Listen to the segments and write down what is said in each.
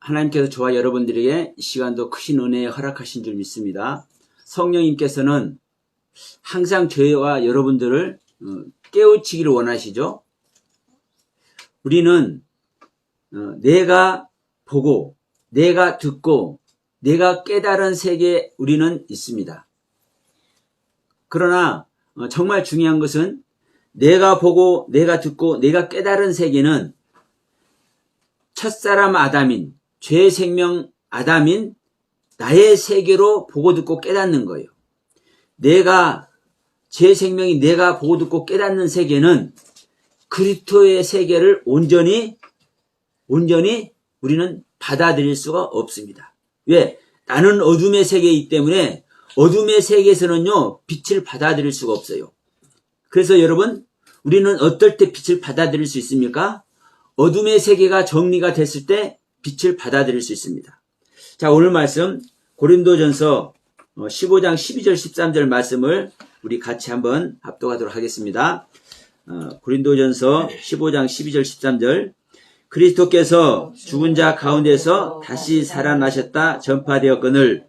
하나님께서 저와 여러분들에게 이 시간도 크신 은혜에 허락하신 줄 믿습니다. 성령님께서는 항상 저와 여러분들을 깨우치기를 원하시죠. 우리는 내가 보고 내가 듣고 내가 깨달은 세계에 우리는 있습니다. 그러나 정말 중요한 것은 내가 보고 내가 듣고 내가 깨달은 세계는 첫사람 아담인 죄의 생명 아담인 나의 세계로 보고 듣고 깨닫는 거예요. 내가 제 생명이 내가 보고 듣고 깨닫는 세계는 그리스도의 세계를 온전히 우리는 받아들일 수가 없습니다. 왜? 나는 어둠의 세계이기 때문에 어둠의 세계에서는요 빛을 받아들일 수가 없어요. 그래서 여러분 우리는 어떨 때 빛을 받아들일 수 있습니까? 어둠의 세계가 정리가 됐을 때 빛을 받아들일 수 있습니다. 자, 오늘 말씀 고린도전서 15장 12절 13절 말씀을 우리 같이 한번 합독하도록 하겠습니다. 고린도전서 15장 12절 13절 그리스도께서 죽은 자 가운데서 다시 살아나셨다 전파되었거늘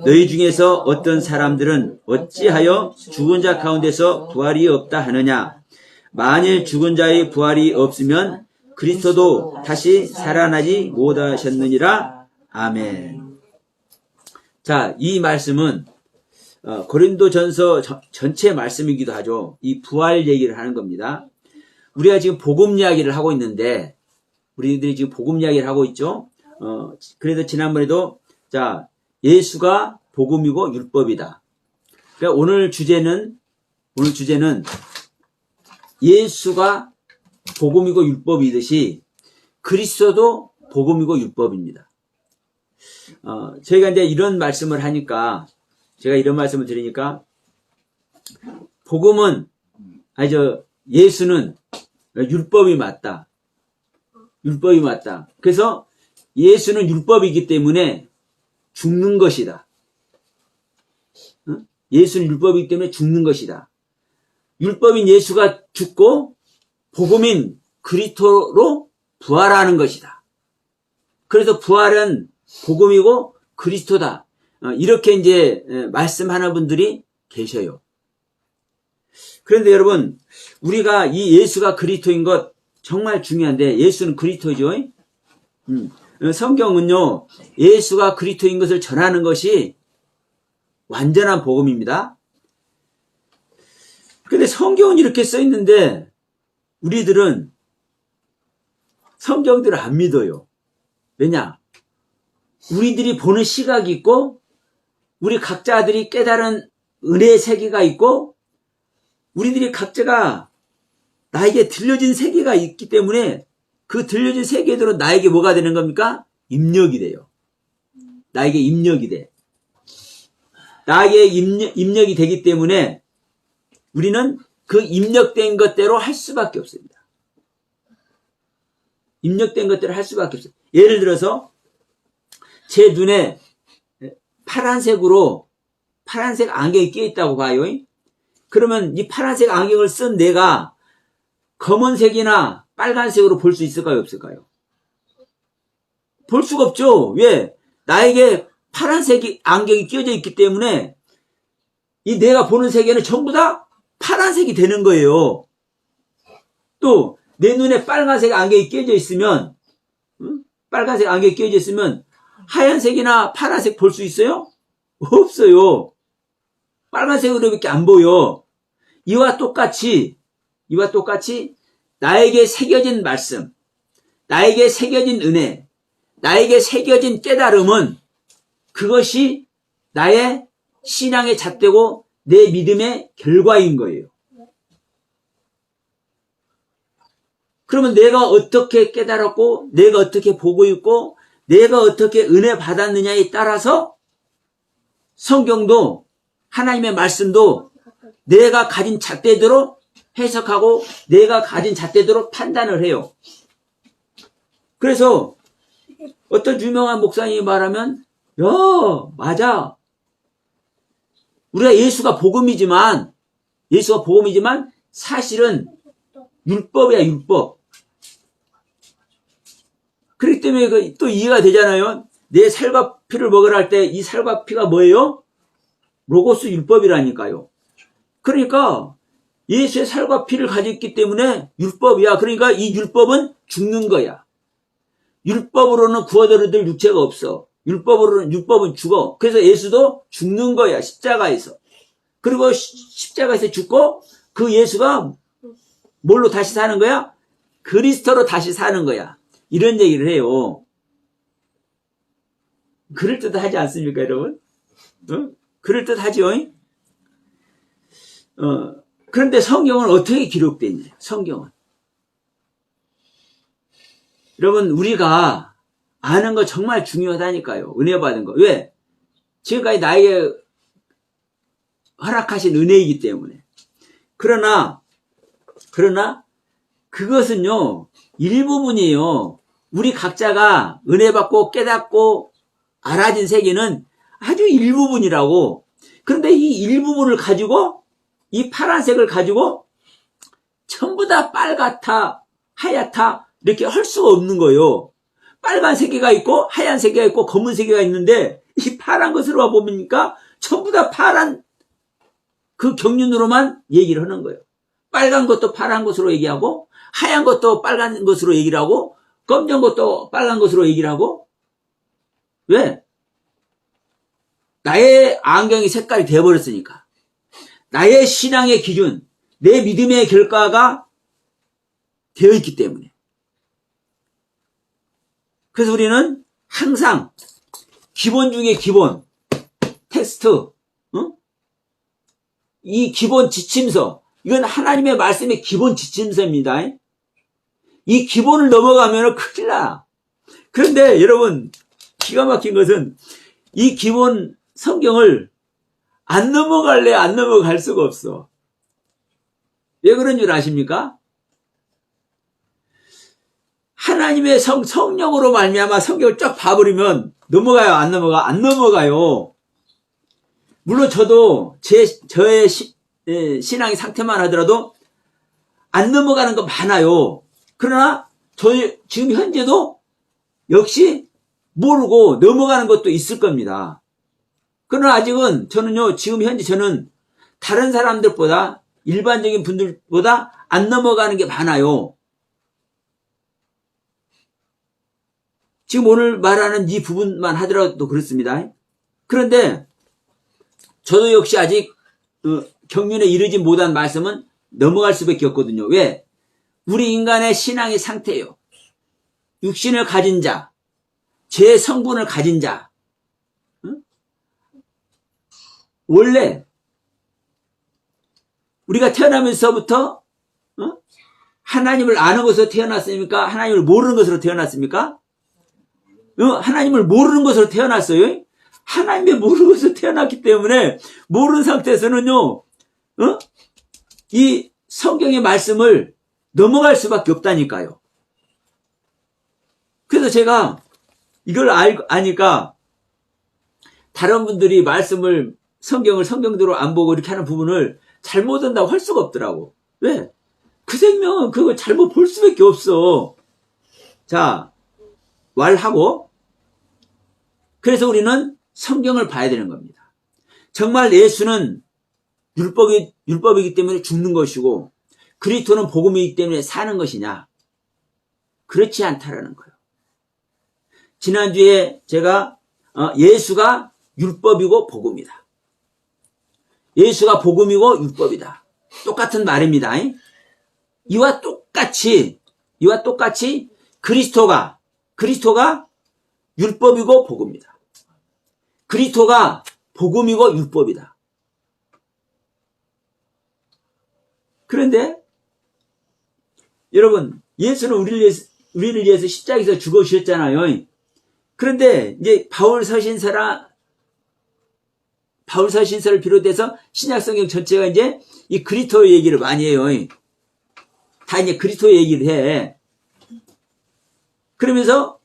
너희 중에서 어떤 사람들은 어찌하여 죽은 자 가운데서 부활이 없다 하느냐. 만일 죽은 자의 부활이 없으면 그리스도도 다시 살아나지 못하셨느니라. 아멘. 자, 이 말씀은 고린도전서 전체 말씀이기도 하죠. 이 부활 얘기를 하는 겁니다. 우리가 지금 복음 이야기를 하고 있는데 우리들이 지금 복음 이야기를 하고 있죠. 그래서 지난번에도 자 예수가 복음이고 율법이다. 그러니까 오늘 주제는 예수가 복음이고 율법이듯이 그리스도도 복음이고 율법입니다. 저희가 이제 이런 말씀을 하니까 제가 이런 말씀을 드리니까 복음은 예수는 율법이 맞다. 율법이 맞다. 그래서 예수는 율법이기 때문에 죽는 것이다. 예수는 율법이기 때문에 죽는 것이다. 율법인 예수가 죽고 복음인 그리스도로 부활하는 것이다. 그래서 부활은 복음이고 그리스도다. 이렇게 이제 말씀하는 분들이 계셔요. 그런데 여러분, 우리가 이 예수가 그리스도인 것 정말 중요한데 예수는 그리스도죠. 성경은요 예수가 그리스도인 것을 전하는 것이 완전한 복음입니다. 그런데 성경은 이렇게 써 있는데 우리들은 성경들을 안 믿어요. 왜냐? 우리들이 보는 시각이 있고 우리 각자들이 깨달은 은혜의 세계가 있고 우리들이 각자가 나에게 들려진 세계가 있기 때문에 그 들려진 세계대로 나에게 뭐가 되는 겁니까? 입력이 돼요. 나에게 입력이 돼. 나에게 입력이 되기 때문에 우리는 그 입력된 것대로 할 수밖에 없습니다. 입력된 것대로 할 수밖에 없어요. 예를 들어서 제 눈에 파란색 안경이 끼어 있다고 봐요. 그러면 이 파란색 안경을 쓴 내가 검은색이나 빨간색으로 볼 수 있을까요? 없을까요? 볼 수가 없죠. 왜? 나에게 파란색 안경이 끼어져 있기 때문에 이 내가 보는 세계는 전부 다 파란색이 되는 거예요. 또 내 눈에 빨간색 안경이 끼어져 있으면 하얀색이나 파란색 볼 수 있어요? 없어요. 빨간색으로밖에 안 보여. 이와 똑같이 나에게 새겨진 말씀, 나에게 새겨진 은혜, 나에게 새겨진 깨달음은 그것이 나의 신앙의 잣대고 내 믿음의 결과인 거예요. 그러면 내가 어떻게 깨달았고 내가 어떻게 보고 있고 내가 어떻게 은혜 받았느냐에 따라서 성경도 하나님의 말씀도 내가 가진 잣대대로 해석하고 내가 가진 잣대대로 판단을 해요. 그래서 어떤 유명한 목사님이 말하면 맞아. 우리가 예수가 복음이지만 사실은 율법이야, 율법. 그렇기 때문에 또 이해가 되잖아요. 내 살과 피를 먹으라 할 때 이 살과 피가 뭐예요? 로고스 율법이라니까요. 그러니까 예수의 살과 피를 가지고 있기 때문에 율법이야. 그러니까 이 율법은 죽는 거야. 율법으로는 구원을 얻을 육체가 없어. 율법은 죽어. 그래서 예수도 죽는 거야. 십자가에서. 그리고 십자가에서 죽고 그 예수가 뭘로 다시 사는 거야? 그리스도로 다시 사는 거야. 이런 얘기를 해요. 그럴듯하지 않습니까, 여러분? 그럴듯하죠? 그런데 성경은 어떻게 기록되어 있냐? 성경은. 여러분, 우리가 아는 거 정말 중요하다니까요. 은혜 받은 거. 왜? 지금까지 나에게 허락하신 은혜이기 때문에. 그러나 그것은요, 일부분이에요. 우리 각자가 은혜 받고 깨닫고 알아진 세계는 아주 일부분이라고. 그런데 이 일부분을 가지고, 이 파란색을 가지고 전부 다 빨갛다, 하얗다 이렇게 할 수가 없는 거예요. 빨간 세계가 있고 하얀 세계가 있고 검은 세계가 있는데 이 파란 것으로 보니까 전부 다 파란 그 경륜으로만 얘기를 하는 거예요. 빨간 것도 파란 것으로 얘기하고 하얀 것도 빨간 것으로 얘기를 하고 검정 것도 빨간 것으로 얘기를 하고. 왜? 나의 안경이 색깔이 되어버렸으니까. 나의 신앙의 기준, 내 믿음의 결과가 되어 있기 때문에. 그래서 우리는 항상 기본 중에 기본, 텍스트, 이 기본 지침서, 이건 하나님의 말씀의 기본 지침서입니다. 이 기본을 넘어가면 큰일 나. 그런데 여러분, 기가 막힌 것은 이 기본 성경을 안 넘어갈래 안 넘어갈 수가 없어. 왜 그런 줄 아십니까? 하나님의 성령으로 말미암아 성경을 쫙 봐버리면 넘어가요, 안 넘어가? 안 넘어가요. 물론 저도 저의 신앙의 상태만 하더라도 안 넘어가는 거 많아요. 그러나 지금 현재도 역시 모르고 넘어가는 것도 있을 겁니다. 그러나 아직은 저는요, 지금 현재 저는 다른 사람들보다, 일반적인 분들보다 안 넘어가는 게 많아요. 지금 오늘 말하는 이 부분만 하더라도 그렇습니다. 그런데 저도 역시 아직 경륜에 이르지 못한 말씀은 넘어갈 수밖에 없거든요. 왜? 우리 인간의 신앙의 상태예요. 육신을 가진 자, 제 성분을 가진 자, 원래 우리가 태어나면서부터 하나님을 아는 것으로 태어났습니까? 하나님을 모르는 것으로 태어났습니까? 하나님을 모르는 것으로 태어났어요. 하나님을 모르는 것으로 태어났기 때문에 모르는 상태에서는요, 이 성경의 말씀을 넘어갈 수밖에 없다니까요. 그래서 제가 이걸 아니까 다른 분들이 성경을 성경대로 안 보고 이렇게 하는 부분을 잘못 한다고 할 수가 없더라고. 왜? 그 생명은 그거 잘못 볼 수밖에 없어. 자, 말하고. 그래서 우리는 성경을 봐야 되는 겁니다. 정말 예수는 율법이기 때문에 죽는 것이고 그리스도는 복음이기 때문에 사는 것이냐? 그렇지 않다라는 거예요. 지난주에 제가 예수가 율법이고 복음이다. 예수가 복음이고 율법이다. 똑같은 말입니다. 이와 똑같이 그리스도가 율법이고 복음이다. 그리스도가 복음이고 율법이다. 그런데 여러분, 예수는 우리를 위해서 십자가에서 죽으셨잖아요. 그런데 이제 바울 서신서를 비롯해서 신약성경 전체가 이제 이 그리스도 얘기를 많이 해요. 다 이제 그리스도 얘기를 해. 그러면서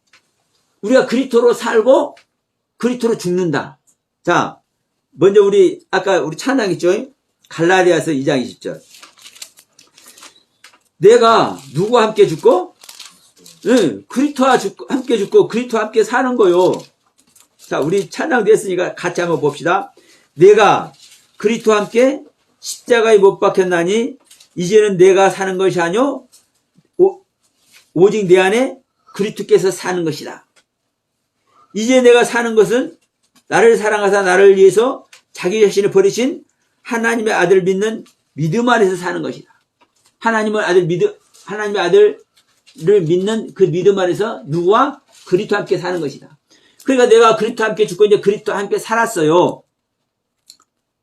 우리가 그리스도로 살고 그리스도로 죽는다. 자, 먼저 아까 우리 찬양했죠? 갈라디아서 2장 20절. 내가 누구와 함께 죽고 예, 그리스도와 함께 죽고 그리스도와 함께 사는 거요. 자, 우리 찬양 됐으니까 같이 한번 봅시다. 내가 그리스도와 함께 십자가에 못 박혔나니 이제는 내가 사는 것이 아니요 오직 내 안에 그리스도께서 사는 것이다. 이제 내가 사는 것은 나를 사랑하사 나를 위해서 자기 자신을 버리신 하나님의 아들 믿는 믿음 안에서 사는 것이다. 하나님의 아들을 믿는 그 믿음 안에서 누구와 그리스도와 함께 사는 것이다. 그러니까 내가 그리스도와 함께 죽고 이제 그리스도와 함께 살았어요.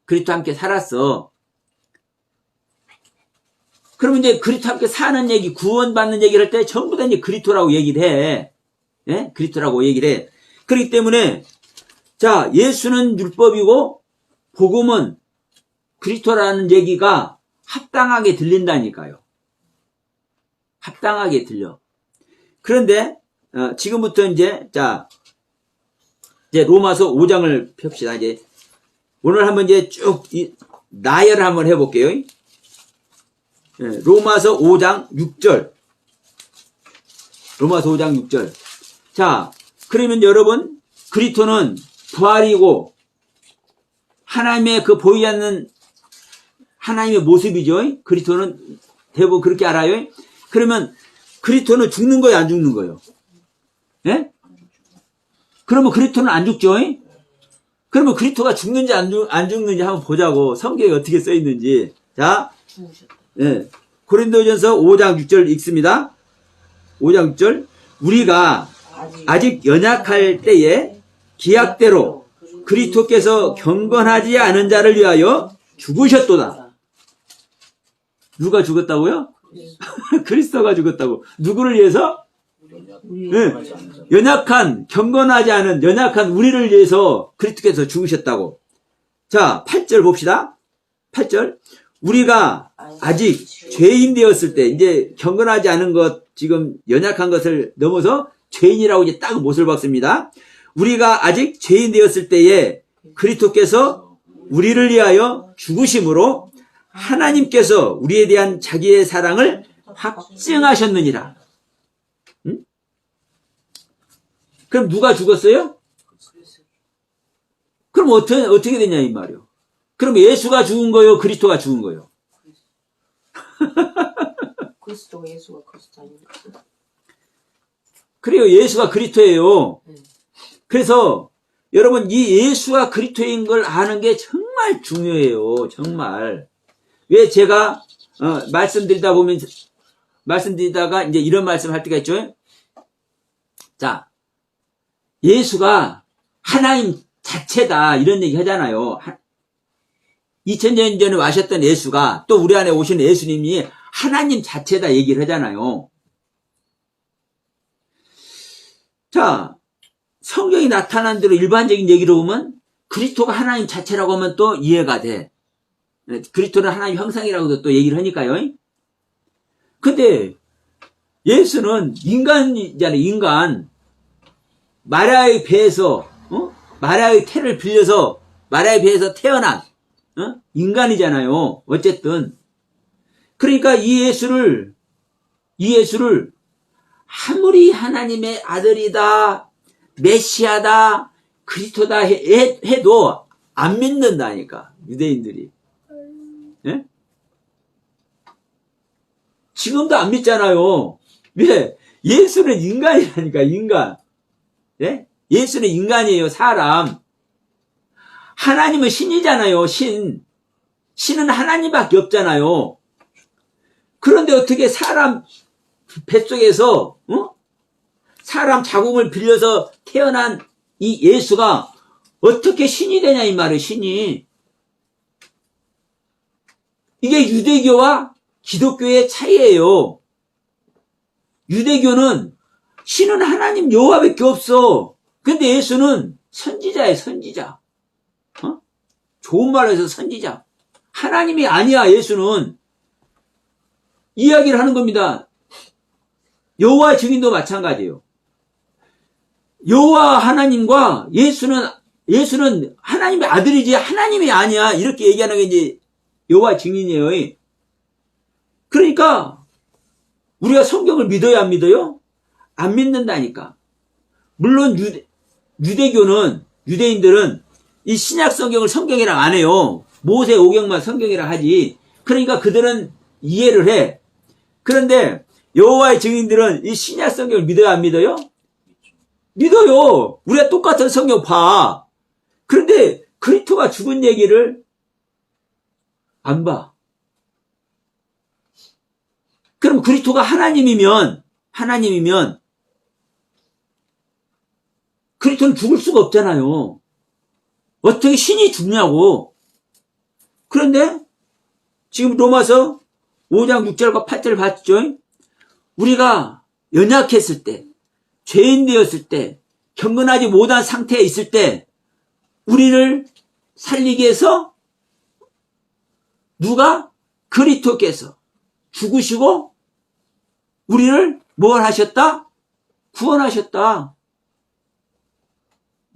그리스도와 함께 살았어. 그러면 이제 그리스도와 함께 사는 얘기, 구원받는 얘기를 할 때 전부 다 이제 그리스도라고 얘기를 해. 예? 그리스도라고 얘기를 해. 그렇기 때문에 자, 예수는 율법이고 복음은 그리스도라는 얘기가 합당하게 들린다니까요. 합당하게 들려. 그런데 지금부터 이제 로마서 5장을 펴봅시다. 이제 오늘 한번 이제 쭉 나열을 한번 해볼게요. 예, 로마서 5장 6절. 로마서 5장 6절. 자, 그러면 여러분 그리스도는 부활이고 하나님의 그 보이지 않는 하나님의 모습이죠. 그리스도는 대부분 그렇게 알아요. 그러면 그리스도는 죽는 거예요, 안 죽는 거예요? 예? 그러면 그리스도는 안 죽죠? 그러면 그리스도가 죽는지 안 죽는지 한번 보자고. 성경에 어떻게 써 있는지. 자, 예. 고린도전서 5장 6절 읽습니다. 5장 6절. 우리가 아직 연약할 때에 기약대로 그리스도께서 경건하지 않은 자를 위하여 죽으셨도다. 누가 죽었다고요? 그리스도가 죽었다고. 누구를 위해서? 네. 연약한, 경건하지 않은 연약한 우리를 위해서 그리스도께서 죽으셨다고. 자, 8절 봅시다. 8절. 우리가 아직 죄인 되었을 때, 이제 경건하지 않은 것, 지금 연약한 것을 넘어서 죄인이라고 이제 딱 못을 박습니다. 우리가 아직 죄인 되었을 때에 그리스도께서 우리를 위하여 죽으심으로 하나님께서 우리에 대한 자기의 사랑을 확증하셨느니라. 응? 그럼 누가 죽었어요? 그럼 어떻게 되냐 이 말이요. 그럼 예수가 죽은 거요, 그리스도가 죽은 거요? 그리스도가 예수가 그리스도 아닙니까? 그래요, 예수가 그리스도예요. 그래서 여러분 이 예수가 그리스도인 걸 아는 게 정말 중요해요. 정말. 왜 제가 말씀드리다가 이제 이런 말씀할 때가 있죠. 자, 예수가 하나님 자체다 이런 얘기 하잖아요. 2000년 전에 와셨던 예수가 또 우리 안에 오신 예수님이 하나님 자체다 얘기를 하잖아요. 자, 성경이 나타난 대로 일반적인 얘기로 보면 그리스도가 하나님 자체라고 하면 또 이해가 돼. 그리스도는 하나님 형상이라고도 또 얘기를 하니까요. 근데 예수는 인간이잖아요. 인간. 마리아의 배에서 마리아의 태를 빌려서 마리아의 배에서 태어난 인간이잖아요. 어쨌든 그러니까 이 예수를 아무리 하나님의 아들이다, 메시아다, 그리스도다 해도 안 믿는다니까 유대인들이. 예? 지금도 안 믿잖아요. 왜? 예수는 인간이라니까, 인간. 예? 예수는 인간이에요, 사람. 하나님은 신이잖아요, 신. 신은 하나님밖에 없잖아요. 그런데 어떻게 사람 뱃속에서, 사람 자궁을 빌려서 태어난 이 예수가 어떻게 신이 되냐, 이 말이에요, 신이. 이게 유대교와 기독교의 차이예요. 유대교는 신은 하나님 여호와밖에 없어. 근데 예수는 선지자예요, 선지자. 좋은 말로 해서 선지자. 하나님이 아니야, 예수는. 이야기를 하는 겁니다. 여호와 증인도 마찬가지예요. 여호와 하나님과 예수는 하나님의 아들이지 하나님이 아니야. 이렇게 얘기하는 게 이제 여호와 증인이에요. 그러니까 우리가 성경을 믿어야 안 믿어요? 안 믿는다니까. 물론 유대인들은 이 신약 성경을 성경이랑 안 해요. 모세 오경만 성경이랑 하지. 그러니까 그들은 이해를 해. 그런데 여호와의 증인들은 이 신약 성경을 믿어요, 안 믿어요? 믿어요. 우리가 똑같은 성경 봐. 그런데 그리스도가 죽은 얘기를 안 봐. 그럼 그리스도가 하나님이면 그리스도는 죽을 수가 없잖아요. 어떻게 신이 죽냐고. 그런데 지금 로마서 5장 6절과 8절 봤죠? 우리가 연약했을 때, 죄인 되었을 때, 경건하지 못한 상태에 있을 때 우리를 살리기 위해서 누가? 그리스도께서 죽으시고 우리를 뭘 하셨다? 구원하셨다.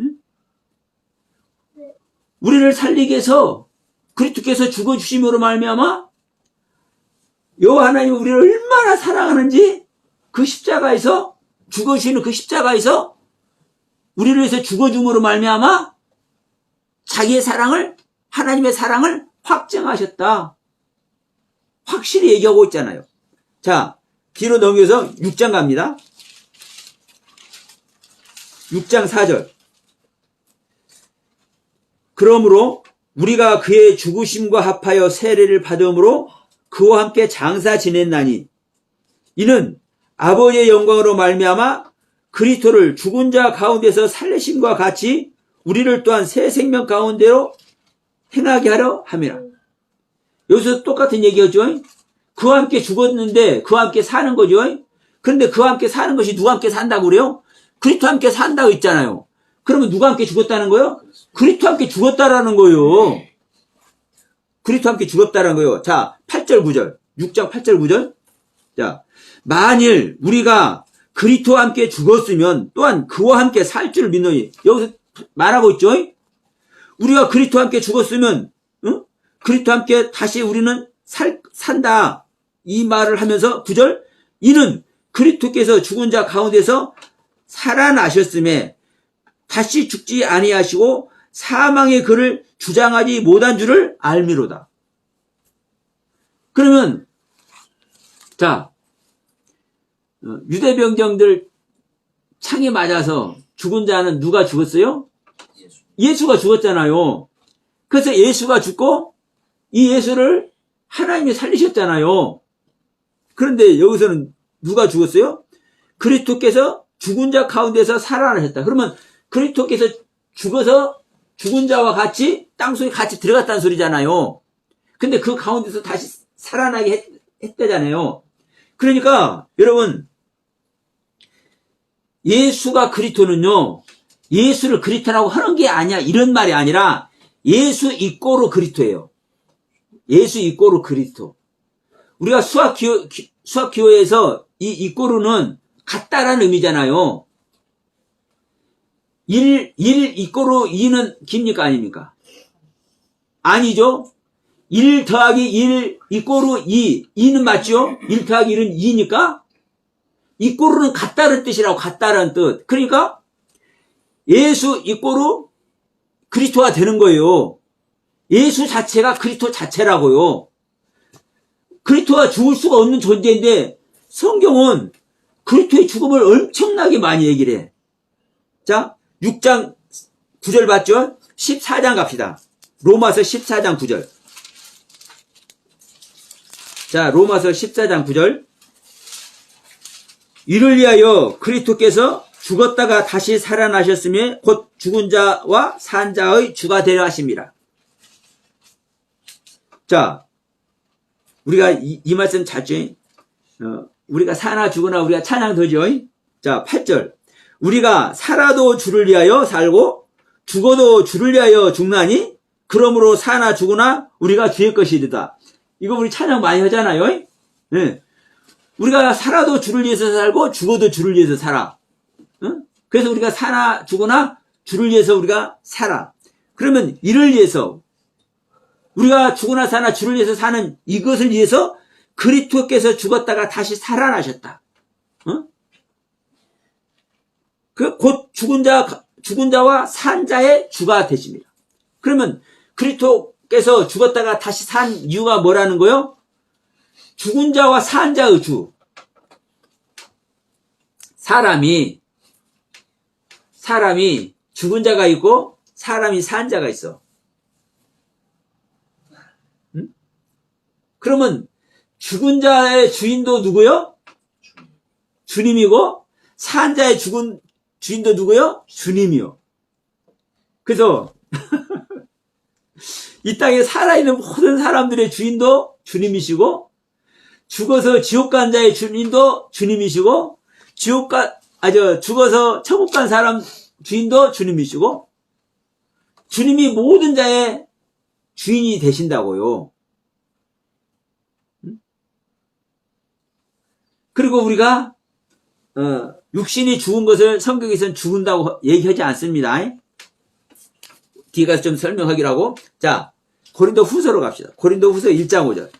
응? 우리를 살리기 위해서 그리스도께서 죽어주심으로 말미암아 여호와 하나님이 우리를 얼마나 사랑하는지 그 십자가에서 죽으시는 그 십자가에서 우리를 위해서 죽어줌으로 말미암아 자기의 사랑을 하나님의 사랑을 확증하셨다. 확실히 얘기하고 있잖아요. 자, 뒤로 넘겨서 6장 갑니다. 6장 4절. 그러므로 우리가 그의 죽으심과 합하여 세례를 받음으로 그와 함께 장사 지냈나니 이는 아버지의 영광으로 말미암아 그리스도를 죽은 자 가운데서 살리심과 같이 우리를 또한 새 생명 가운데로 행하게 하려 함이라. 여기서 똑같은 얘기였죠. 그와 함께 죽었는데 그와 함께 사는 거죠. 그런데 그와 함께 사는 것이 누가 함께 산다고 그래요? 그리스도와 함께 산다고 있잖아요. 그러면 누가 함께 죽었다는 거예요? 그리스도와 함께 죽었다라는 거예요. 그리스도와 함께 죽었다라는 거예요. 자, 8절 9절. 6장 8절 9절. 자, 만일 우리가 그리스도와 함께 죽었으면 또한 그와 함께 살 줄 믿노니. 여기서 말하고 있죠. 우리가 그리스도와 함께 죽었으면 그리스도와 함께 다시 우리는 산다. 이 말을 하면서 9절. 이는 그리스도께서 죽은 자 가운데서 살아나셨음에 다시 죽지 아니하시고 사망의 그를 주장하지 못한 줄을 알미로다. 그러면 자, 유대병정들 창에 맞아서 죽은 자는 누가 죽었어요? 예수가 죽었잖아요. 그래서 예수가 죽고 이 예수를 하나님이 살리셨잖아요. 그런데 여기서는 누가 죽었어요? 그리스도께서 죽은 자 가운데서 살아나셨다. 그러면 그리스도께서 죽어서 죽은 자와 같이 땅속에 같이 들어갔다는 소리잖아요. 근데 그 가운데서 다시 살아나게 했다잖아요. 그러니까 여러분, 예수가 그리스도는요, 예수를 그리스도라고 하는 게 아니야, 이런 말이 아니라 예수 이꼬르 그리스도예요. 예수 이꼬르 그리스도. 우리가 수학 기호에서 이 이꼬르는 같다라는 의미잖아요. 1 이꼬르 2는 깁니까 아닙니까? 아니죠. 1 더하기 1 이꼬르 2. 2는 맞죠? 1 더하기 1은 2니까 이꼬르는 같다는 뜻이라고, 같다는 뜻. 그러니까 예수 이꼬르 그리스도가 되는 거예요. 예수 자체가 그리스도 자체라고요. 그리스도가 죽을 수가 없는 존재인데 성경은 그리스도의 죽음을 엄청나게 많이 얘기를 해. 자, 6장 9절 봤죠? 14장 갑시다. 로마서 14장 9절. 자, 로마서 14장 9절. 이를 위하여 그리스도께서 죽었다가 다시 살아나셨으며 곧 죽은 자와 산 자의 주가 되려 하심이라. 자, 우리가 이 말씀 찾죠? 우리가 사나 죽으나 우리가 찬양되죠? 자, 8절. 우리가 살아도 주를 위하여 살고 죽어도 주를 위하여 죽나니 그러므로 사나 죽으나 우리가 주의 것이리다. 이거 우리 찬양 많이 하잖아요. 네. 우리가 살아도 주를 위해서 살고 죽어도 주를 위해서 살아. 그래서 우리가 사나 죽으나 주를 위해서 우리가 살아. 그러면 이를 위해서 우리가 죽으나 사나 주를 위해서 사는 이것을 위해서 그리스도께서 죽었다가 다시 살아나셨다. 곧 죽은 자와 산 자의 주가 되십니다. 그러면 그리스도께서 죽었다가 다시 산 이유가 뭐라는 거요? 죽은 자와 산 자의 주. 사람이 죽은 자가 있고 사람이 산 자가 있어. 응? 그러면 죽은 자의 주인도 누구요? 주님이고 산 자의 죽은 주인도 누구요? 주님이요. 그래서 이 땅에 살아있는 모든 사람들의 주인도 주님이시고 죽어서 지옥 간 자의 주인도 주님이시고 죽어서 천국 간 사람 주인도 주님이시고 주님이 모든 자의 주인이 되신다고요. 그리고 우리가 육신이 죽은 것을 성경에서는 죽은다고 얘기하지 않습니다. 뒤에 가서 좀 설명하기라고. 자, 고린도 후서로 갑시다. 고린도 후서 1장 5절.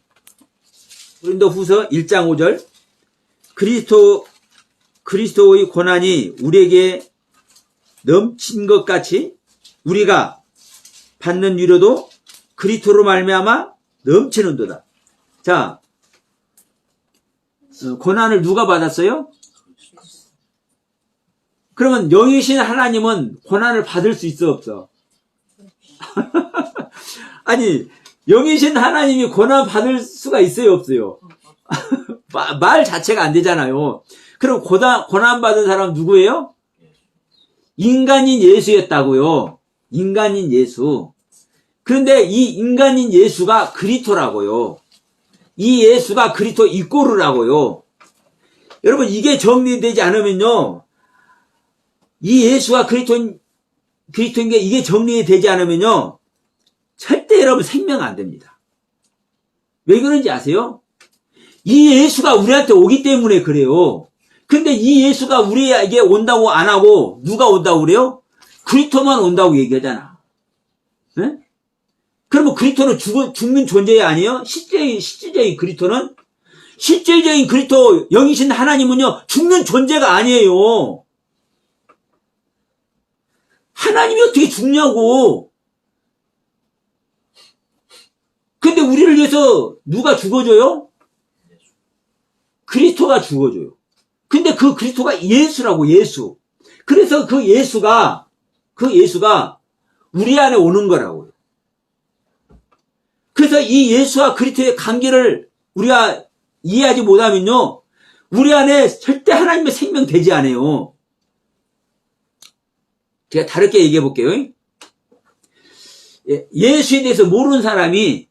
고린도 후서 1장 5절. 그리스도의 고난이 우리에게 넘친 것 같이 우리가 받는 위로도 그리스도로 말미암아 넘치는도다. 자, 고난을 누가 받았어요? 그러면 영이신 하나님은 고난을 받을 수 있어 없어? 아니, 영이신 하나님이 고난 받을 수가 있어요 없어요? 말 자체가 안 되잖아요. 그럼 고난 받은 사람 누구예요? 인간인 예수였다고요. 인간인 예수. 그런데 이 인간인 예수가 그리스도라고요. 이 예수가 그리스도 이꼬르라고요. 여러분, 이게 정리되지 않으면요, 이 예수가 그리스도인 게 이게 정리되지 않으면요, 절대 여러분 생명 안 됩니다. 왜 그런지 아세요? 이 예수가 우리한테 오기 때문에 그래요. 근데 이 예수가 우리에게 온다고 안 하고 누가 온다고 그래요? 그리스도만 온다고 얘기하잖아. 네? 그러면 그리스도는 죽는 존재 아니에요? 실제적인 그리스도는? 실제적인 그리스도 영이신 하나님은요, 죽는 존재가 아니에요. 하나님이 어떻게 죽냐고. 근데 우리를 위해서 누가 죽어줘요? 그리스도가 죽어줘요. 근데 그 그리스도가 예수라고, 예수. 그래서 그 예수가 우리 안에 오는 거라고요. 그래서 이 예수와 그리스도의 관계를 우리가 이해하지 못하면요, 우리 안에 절대 하나님의 생명 되지 않아요. 제가 다르게 얘기해 볼게요. 예수에 대해서 모르는 사람이,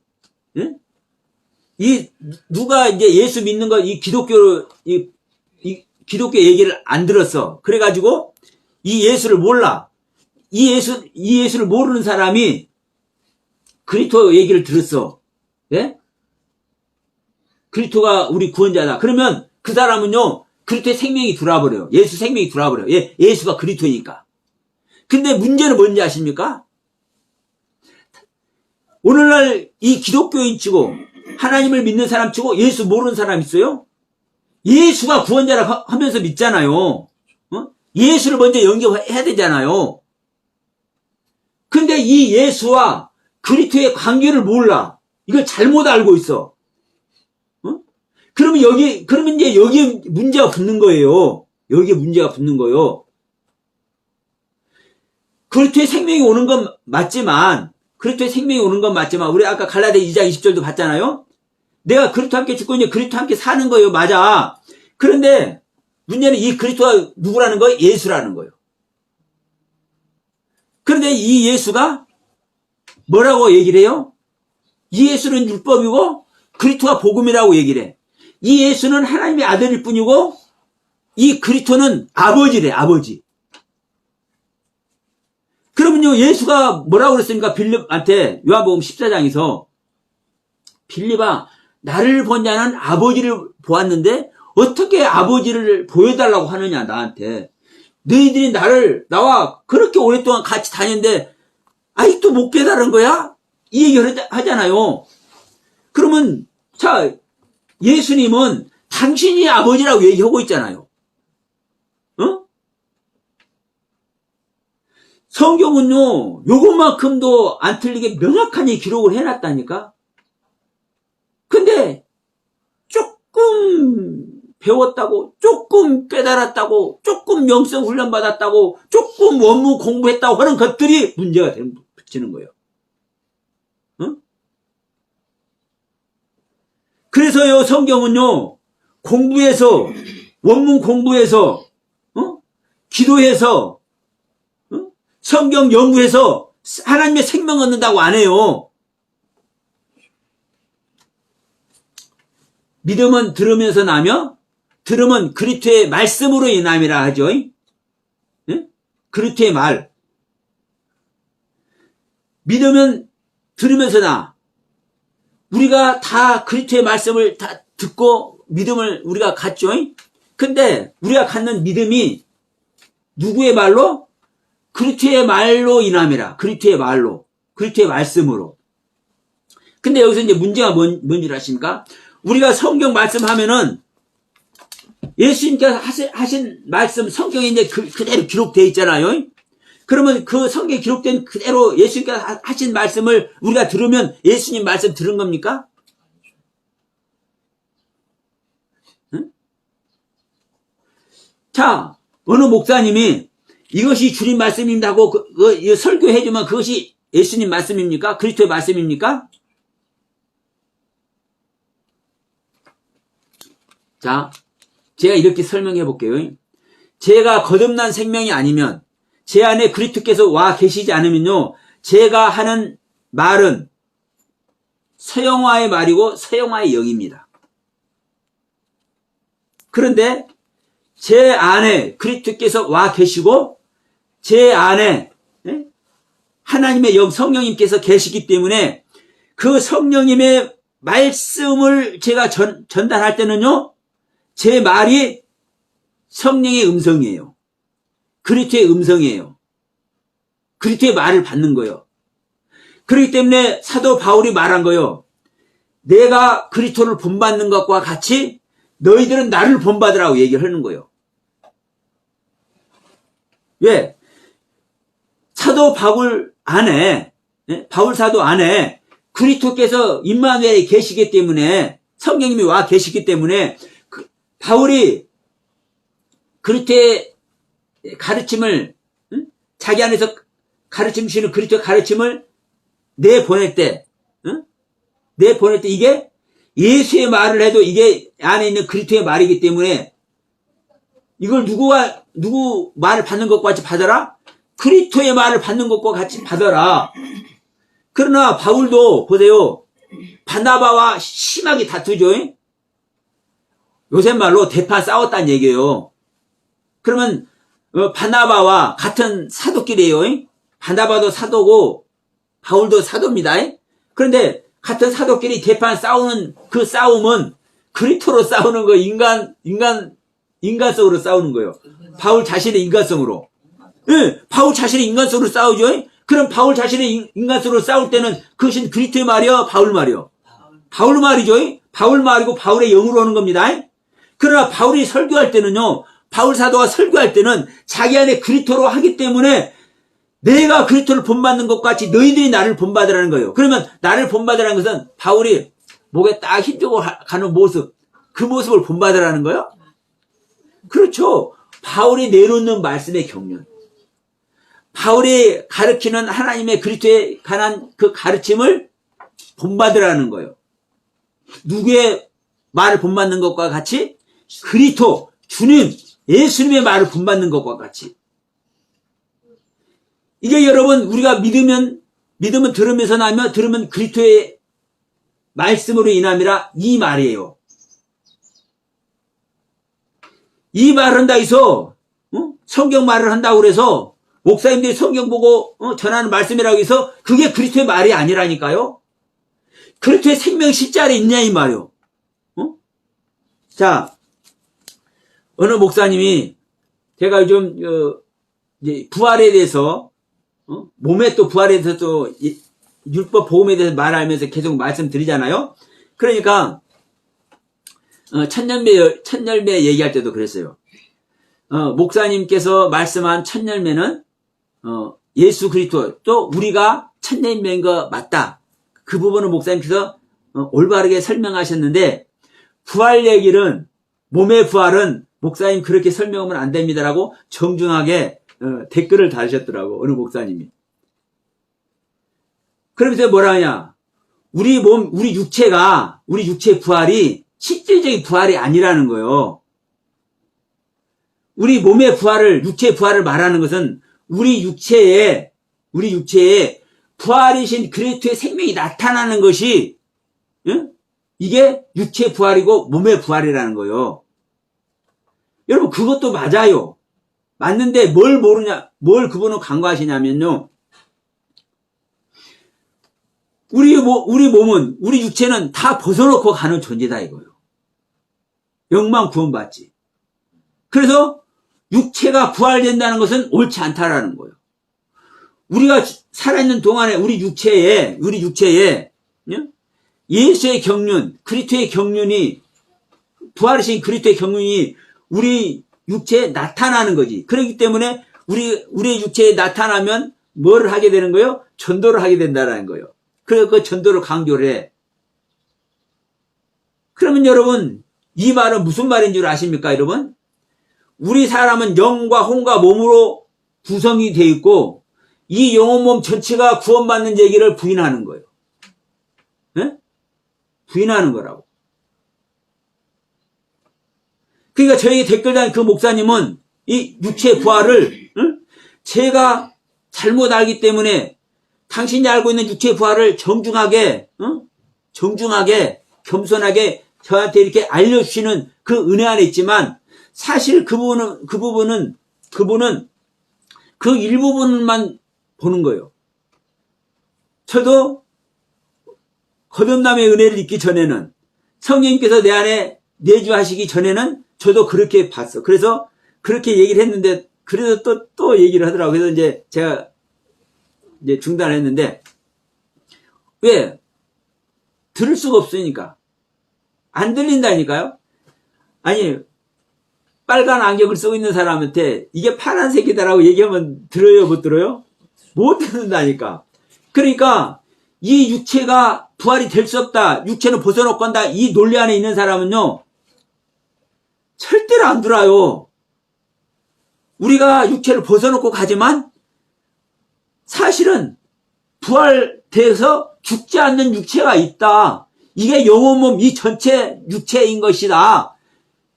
누가 이제 예수 믿는 거, 기독교 얘기를 안 들었어. 그래가지고, 이 예수를 몰라. 이 예수를 모르는 사람이 그리스도 얘기를 들었어. 예? 그리스도가 우리 구원자다. 그러면 그 사람은요, 그리스도의 생명이 들어와버려요. 예수 생명이 들어와버려요. 예수가 그리스도니까. 근데 문제는 뭔지 아십니까? 오늘날 이 기독교인 치고 하나님을 믿는 사람 치고 예수 모르는 사람 있어요? 예수가 구원자라 하면서 믿잖아요. 예수를 먼저 연결해야 되잖아요. 근데 이 예수와 그리스도의 관계를 몰라. 이걸 잘못 알고 있어. 그러면 이제 여기에 문제가 붙는 거예요. 여기에 문제가 붙는 거예요. 그리스도의 생명이 오는 건 맞지만, 우리 아까 갈라디아 2장 20절도 봤잖아요? 내가 그리스도와 함께 죽고 이제 그리스도와 함께 사는 거예요. 맞아. 그런데 문제는 이 그리스도가 누구라는 거예요? 예수라는 거예요. 그런데 이 예수가 뭐라고 얘기를 해요? 이 예수는 율법이고 그리스도가 복음이라고 얘기를 해. 이 예수는 하나님의 아들일 뿐이고 이 그리스도는 아버지래, 아버지. 그러면요, 예수가 뭐라고 그랬습니까? 빌립한테 요한복음 14장에서 빌립아, 나를 본 자는 아버지를 보았는데 어떻게 아버지를 보여달라고 하느냐, 나한테. 너희들이 나와 그렇게 오랫동안 같이 다녔는데 아직도 못 깨달은 거야? 이 얘기를 하잖아요. 그러면 자, 예수님은 당신이 아버지라고 얘기하고 있잖아요. 성경은요, 요것만큼도 안 틀리게 명확하게 기록을 해놨다니까? 근데, 조금 배웠다고, 조금 깨달았다고, 조금 명성 훈련 받았다고, 조금 원문 공부했다고 하는 것들이 문제가 되는 거예요. 어? 그래서요, 성경은요, 공부해서, 원문 공부해서, 기도해서, 성경 연구해서 하나님의 생명 얻는다고 안 해요. 믿음은 들으면서 나며, 들으면 그리스도의 말씀으로 인함이라 하죠. 그리스도의 말. 믿으면 들으면서 나. 우리가 다 그리스도의 말씀을 다 듣고 믿음을 우리가 갖죠. 근데 우리가 갖는 믿음이 누구의 말로? 그리스도의 말로 인함이라. 그리스도의 말로. 그리스도의 말씀으로. 근데 여기서 이제 문제가 뭔지 아십니까? 우리가 성경 말씀하면은 예수님께서 하신 말씀 성경에 이제 그대로 기록되어 있잖아요. 그러면 그 성경에 기록된 그대로 예수님께서 하신 말씀을 우리가 들으면 예수님 말씀 들은 겁니까? 응? 자, 어느 목사님이 이것이 주님 말씀입니다 하고 설교해주면 그것이 예수님 말씀입니까? 그리스도의 말씀입니까? 자, 제가 이렇게 설명해 볼게요. 제가 거듭난 생명이 아니면, 제 안에 그리스도께서 와 계시지 않으면요, 제가 하는 말은 서영화의 말이고 서영화의 영입니다. 그런데 제 안에 그리스도께서 와 계시고 제 안에 하나님의 영 성령님께서 계시기 때문에 그 성령님의 말씀을 제가 전달할 때는요, 제 말이 성령의 음성이에요. 그리스도의 음성이에요. 그리스도의 말을 받는 거예요. 그렇기 때문에 사도 바울이 말한 거예요. 내가 그리스도를 본받는 것과 같이 너희들은 나를 본받으라고 얘기를 하는 거예요. 왜? 사도 바울 안에, 바울 사도 안에 그리스도께서 임마누엘이 계시기 때문에, 성령님이 와 계시기 때문에 바울이 그리스도의 가르침을, 자기 안에서 가르침 주시는 그리스도의 가르침을 내보낼 때 이게 예수의 말을 해도 이게 안에 있는 그리스도의 말이기 때문에 이걸 누구 말을 받는 것과 같이 받아라? 그리스도의 말을 받는 것과 같이 받아라. 그러나 바울도 보세요. 바나바와 심하게 다투죠. 요새 말로 대파 싸웠다는 얘기예요. 그러면 바나바와 같은 사도끼리예요. 바나바도 사도고 바울도 사도입니다. 그런데 같은 사도끼리 대판 싸우는 그 싸움은 그리스도로 싸우는 거, 인간성으로 싸우는 거예요. 바울 자신의 인간성으로. 예, 바울 자신의 인간성으로 싸우죠. 그럼 바울 자신의 인간성으로 싸울 때는 그것은 그리스도의 말이요, 바울 말이요. 바울 말이죠. 바울 말이고 바울의 영으로 오는 겁니다. 그러나 바울이 설교할 때는요, 바울 사도가 설교할 때는 자기 안에 그리스도로 하기 때문에 내가 그리스도를 본받는 것과 같이 너희들이 나를 본받으라는 거예요. 그러면 나를 본받으라는 것은 바울이 목에 딱 힘주고 가는 모습, 그 모습을 본받으라는 거예요? 그렇죠. 바울이 내놓는 말씀의 경륜, 바울이 가르치는 하나님의 그리스도에 관한 그 가르침을 본받으라는 거예요. 누구의 말을 본받는 것과 같이? 그리스도, 주님, 예수님의 말을 본받는 것과 같이. 이게 여러분, 우리가 믿으면 들으면서 나면, 들으면 그리스도의 말씀으로 인함이라 이 말이에요. 이 말을 한다 해서 성경 말을 한다고 그래서 목사님들이 성경 보고 전하는 말씀이라고 해서 그게 그리스도의 말이 아니라니까요. 그리스도의 생명 십자가에 있냐 이 말이요. 자, 어느 목사님이 제가 요즘 이제 부활에 대해서 몸의 또 부활에 대해서 또 율법 복음에 대해서 말하면서 계속 말씀드리잖아요. 그러니까 첫열매 얘기할 때도 그랬어요. 목사님께서 말씀한 첫열매는 예수 그리스도 또 우리가 천년인 거 맞다. 그 부분은 목사님께서 올바르게 설명하셨는데 부활 얘기는 몸의 부활은 목사님 그렇게 설명하면 안 됩니다라고 정중하게 댓글을 달으셨더라고 어느 목사님이. 그러면서 뭐라 하냐? 우리 몸, 우리 육체 부활이 실질적인 부활이 아니라는 거예요. 우리 몸의 부활을, 육체의 부활을 말하는 것은 우리 육체에 부활이신 그리스도의 생명이 나타나는 것이, 응? 이게 육체의 부활이고 몸의 부활이라는 거예요. 여러분, 그것도 맞아요. 맞는데 뭘 그분은 간과하시냐면요. 우리 몸은, 우리 육체는 다 벗어놓고 가는 존재다 이거예요. 영만 구원받지. 그래서 육체가 부활된다는 것은 옳지 않다라는 거예요. 우리가 살아있는 동안에 우리 육체에 예수의 경륜, 그리스도의 경륜이, 부활이신 그리스도의 경륜이 우리 육체에 나타나는 거지. 그렇기 때문에 우리의 육체에 나타나면 뭐를 하게 되는 거예요? 전도를 하게 된다는 거예요. 그래서 그 전도를 강조를 해. 그러면 여러분, 이 말은 무슨 말인 줄 아십니까, 여러분? 우리 사람은 영과 혼과 몸으로 구성이 되어 있고, 이 영혼 몸 전체가 구원받는 얘기를 부인하는 거예요. 네? 부인하는 거라고. 그러니까 저에게 댓글 단 그 목사님은 이 육체의 부활을, 제가 잘못 알기 때문에 당신이 알고 있는 육체의 부활을 정중하게, 겸손하게 저한테 이렇게 알려주시는 그 은혜 안에 있지만, 사실 그분은 그 일부분만 보는 거예요. 저도 거듭남의 은혜를 잊기 전에는, 성령님께서 내 안에 내주하시기 전에는 저도 그렇게 봤어. 그래서 그렇게 얘기를 했는데, 그래서 또 얘기를 하더라고요. 그래서 이제 제가 중단을 했는데, 왜? 들을 수가 없으니까. 안 들린다니까요? 아니, 빨간 안경을 쓰고 있는 사람한테 이게 파란색이다라고 얘기하면 들어요, 못 들어요? 못 듣는다니까. 그러니까 이 육체가 부활이 될 수 없다. 육체는 벗어놓고 한다. 이 논리 안에 있는 사람은요, 절대로 안 들어요. 우리가 육체를 벗어놓고 가지만 사실은 부활돼서 죽지 않는 육체가 있다. 이게 영혼 몸 이 전체 육체인 것이다.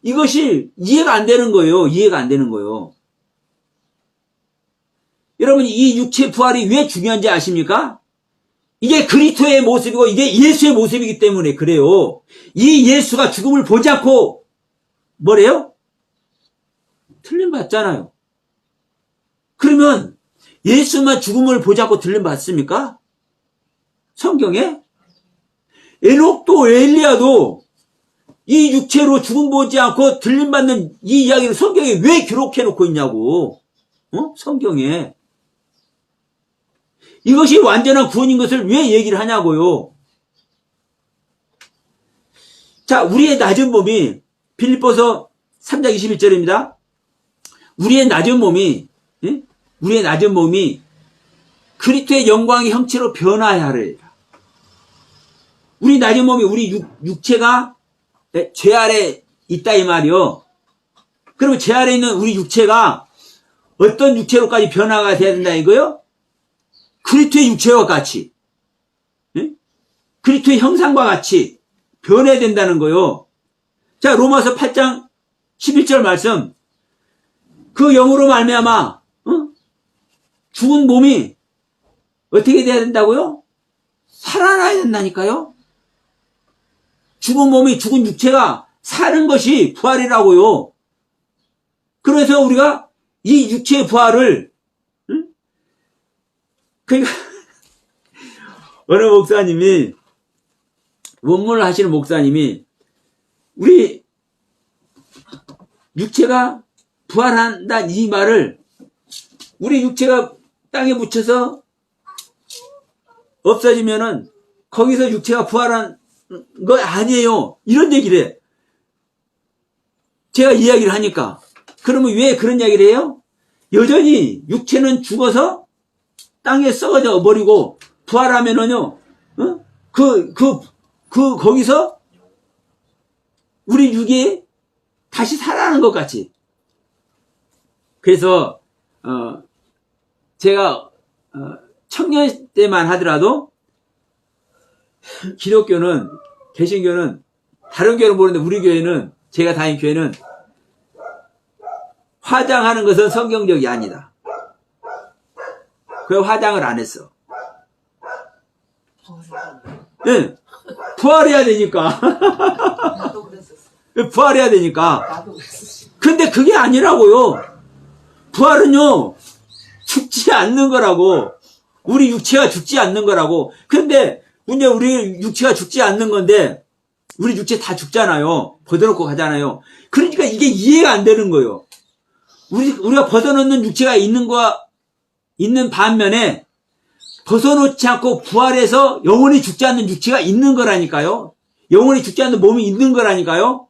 이것이 이해가 안 되는 거예요. 이해가 안 되는 거예요. 여러분, 이 육체 부활이 왜 중요한지 아십니까? 이게 그리스도의 모습이고 이게 예수의 모습이기 때문에 그래요. 이 예수가 죽음을 보지 않고 뭐래요? 틀림받잖아요. 그러면 예수만 죽음을 보지 않고 틀림받습니까? 성경에? 에녹도 엘리야도 이 육체로 죽음 보지 않고 들림받는 이 이야기를 성경에 왜 기록해 놓고 있냐고. 성경에. 이것이 완전한 구원인 것을 왜 얘기를 하냐고요. 자, 우리의 낮은 몸이 빌립보서 3장 21절입니다. 우리의 낮은 몸이 그리스도의 영광의 형체로 변화해야 하리라. 우리 낮은 몸이 우리 육체가 죄 아래 있다 이 말이요. 그러면 죄 아래 있는 우리 육체가 어떤 육체로까지 변화가 돼야 된다 이거요? 그리스도의 육체와 같이, 그리스도의 형상과 같이 변해야 된다는 거요. 자, 로마서 8장 11절 말씀. 그 영으로 말미암아 죽은 몸이 어떻게 돼야 된다고요? 살아나야 된다니까요. 죽은 몸이, 죽은 육체가 사는 것이 부활이라고요. 그래서 우리가 이 육체의 부활을, 그러니까 어느 목사님이, 원문을 하시는 목사님이 우리 육체가 부활한다 이 말을 우리 육체가 땅에 묻혀서 없어지면은 거기서 육체가 부활한 거 아니에요. 이런 얘기를 해. 제가 이야기를 하니까. 그러면 왜 그런 이야기를 해요? 여전히 육체는 죽어서 땅에 썩어져 버리고 부활하면은요, 거기서 우리 육이 다시 살아나는 것 같이. 그래서, 제가, 청년 때만 하더라도, 기독교는, 개신교는, 다른 교회는 모르는데 우리 교회는, 제가 다닌 교회는, 화장하는 것은 성경적이 아니다. 그 화장을 안 했어. 네, 부활해야 되니까. 나도 그랬었어. 부활해야 되니까. 나도 그랬었어. 근데 그게 아니라고요. 부활은요, 죽지 않는 거라고. 우리 육체가 죽지 않는 거라고. 근데, 우리 육체가 죽지 않는 건데, 우리 육체 다 죽잖아요. 벗어놓고 가잖아요. 그러니까 이게 이해가 안 되는 거예요. 우리가 벗어놓는 육체가 있는 반면에, 벗어놓지 않고 부활해서 영원히 죽지 않는 육체가 있는 거라니까요. 영원히 죽지 않는 몸이 있는 거라니까요.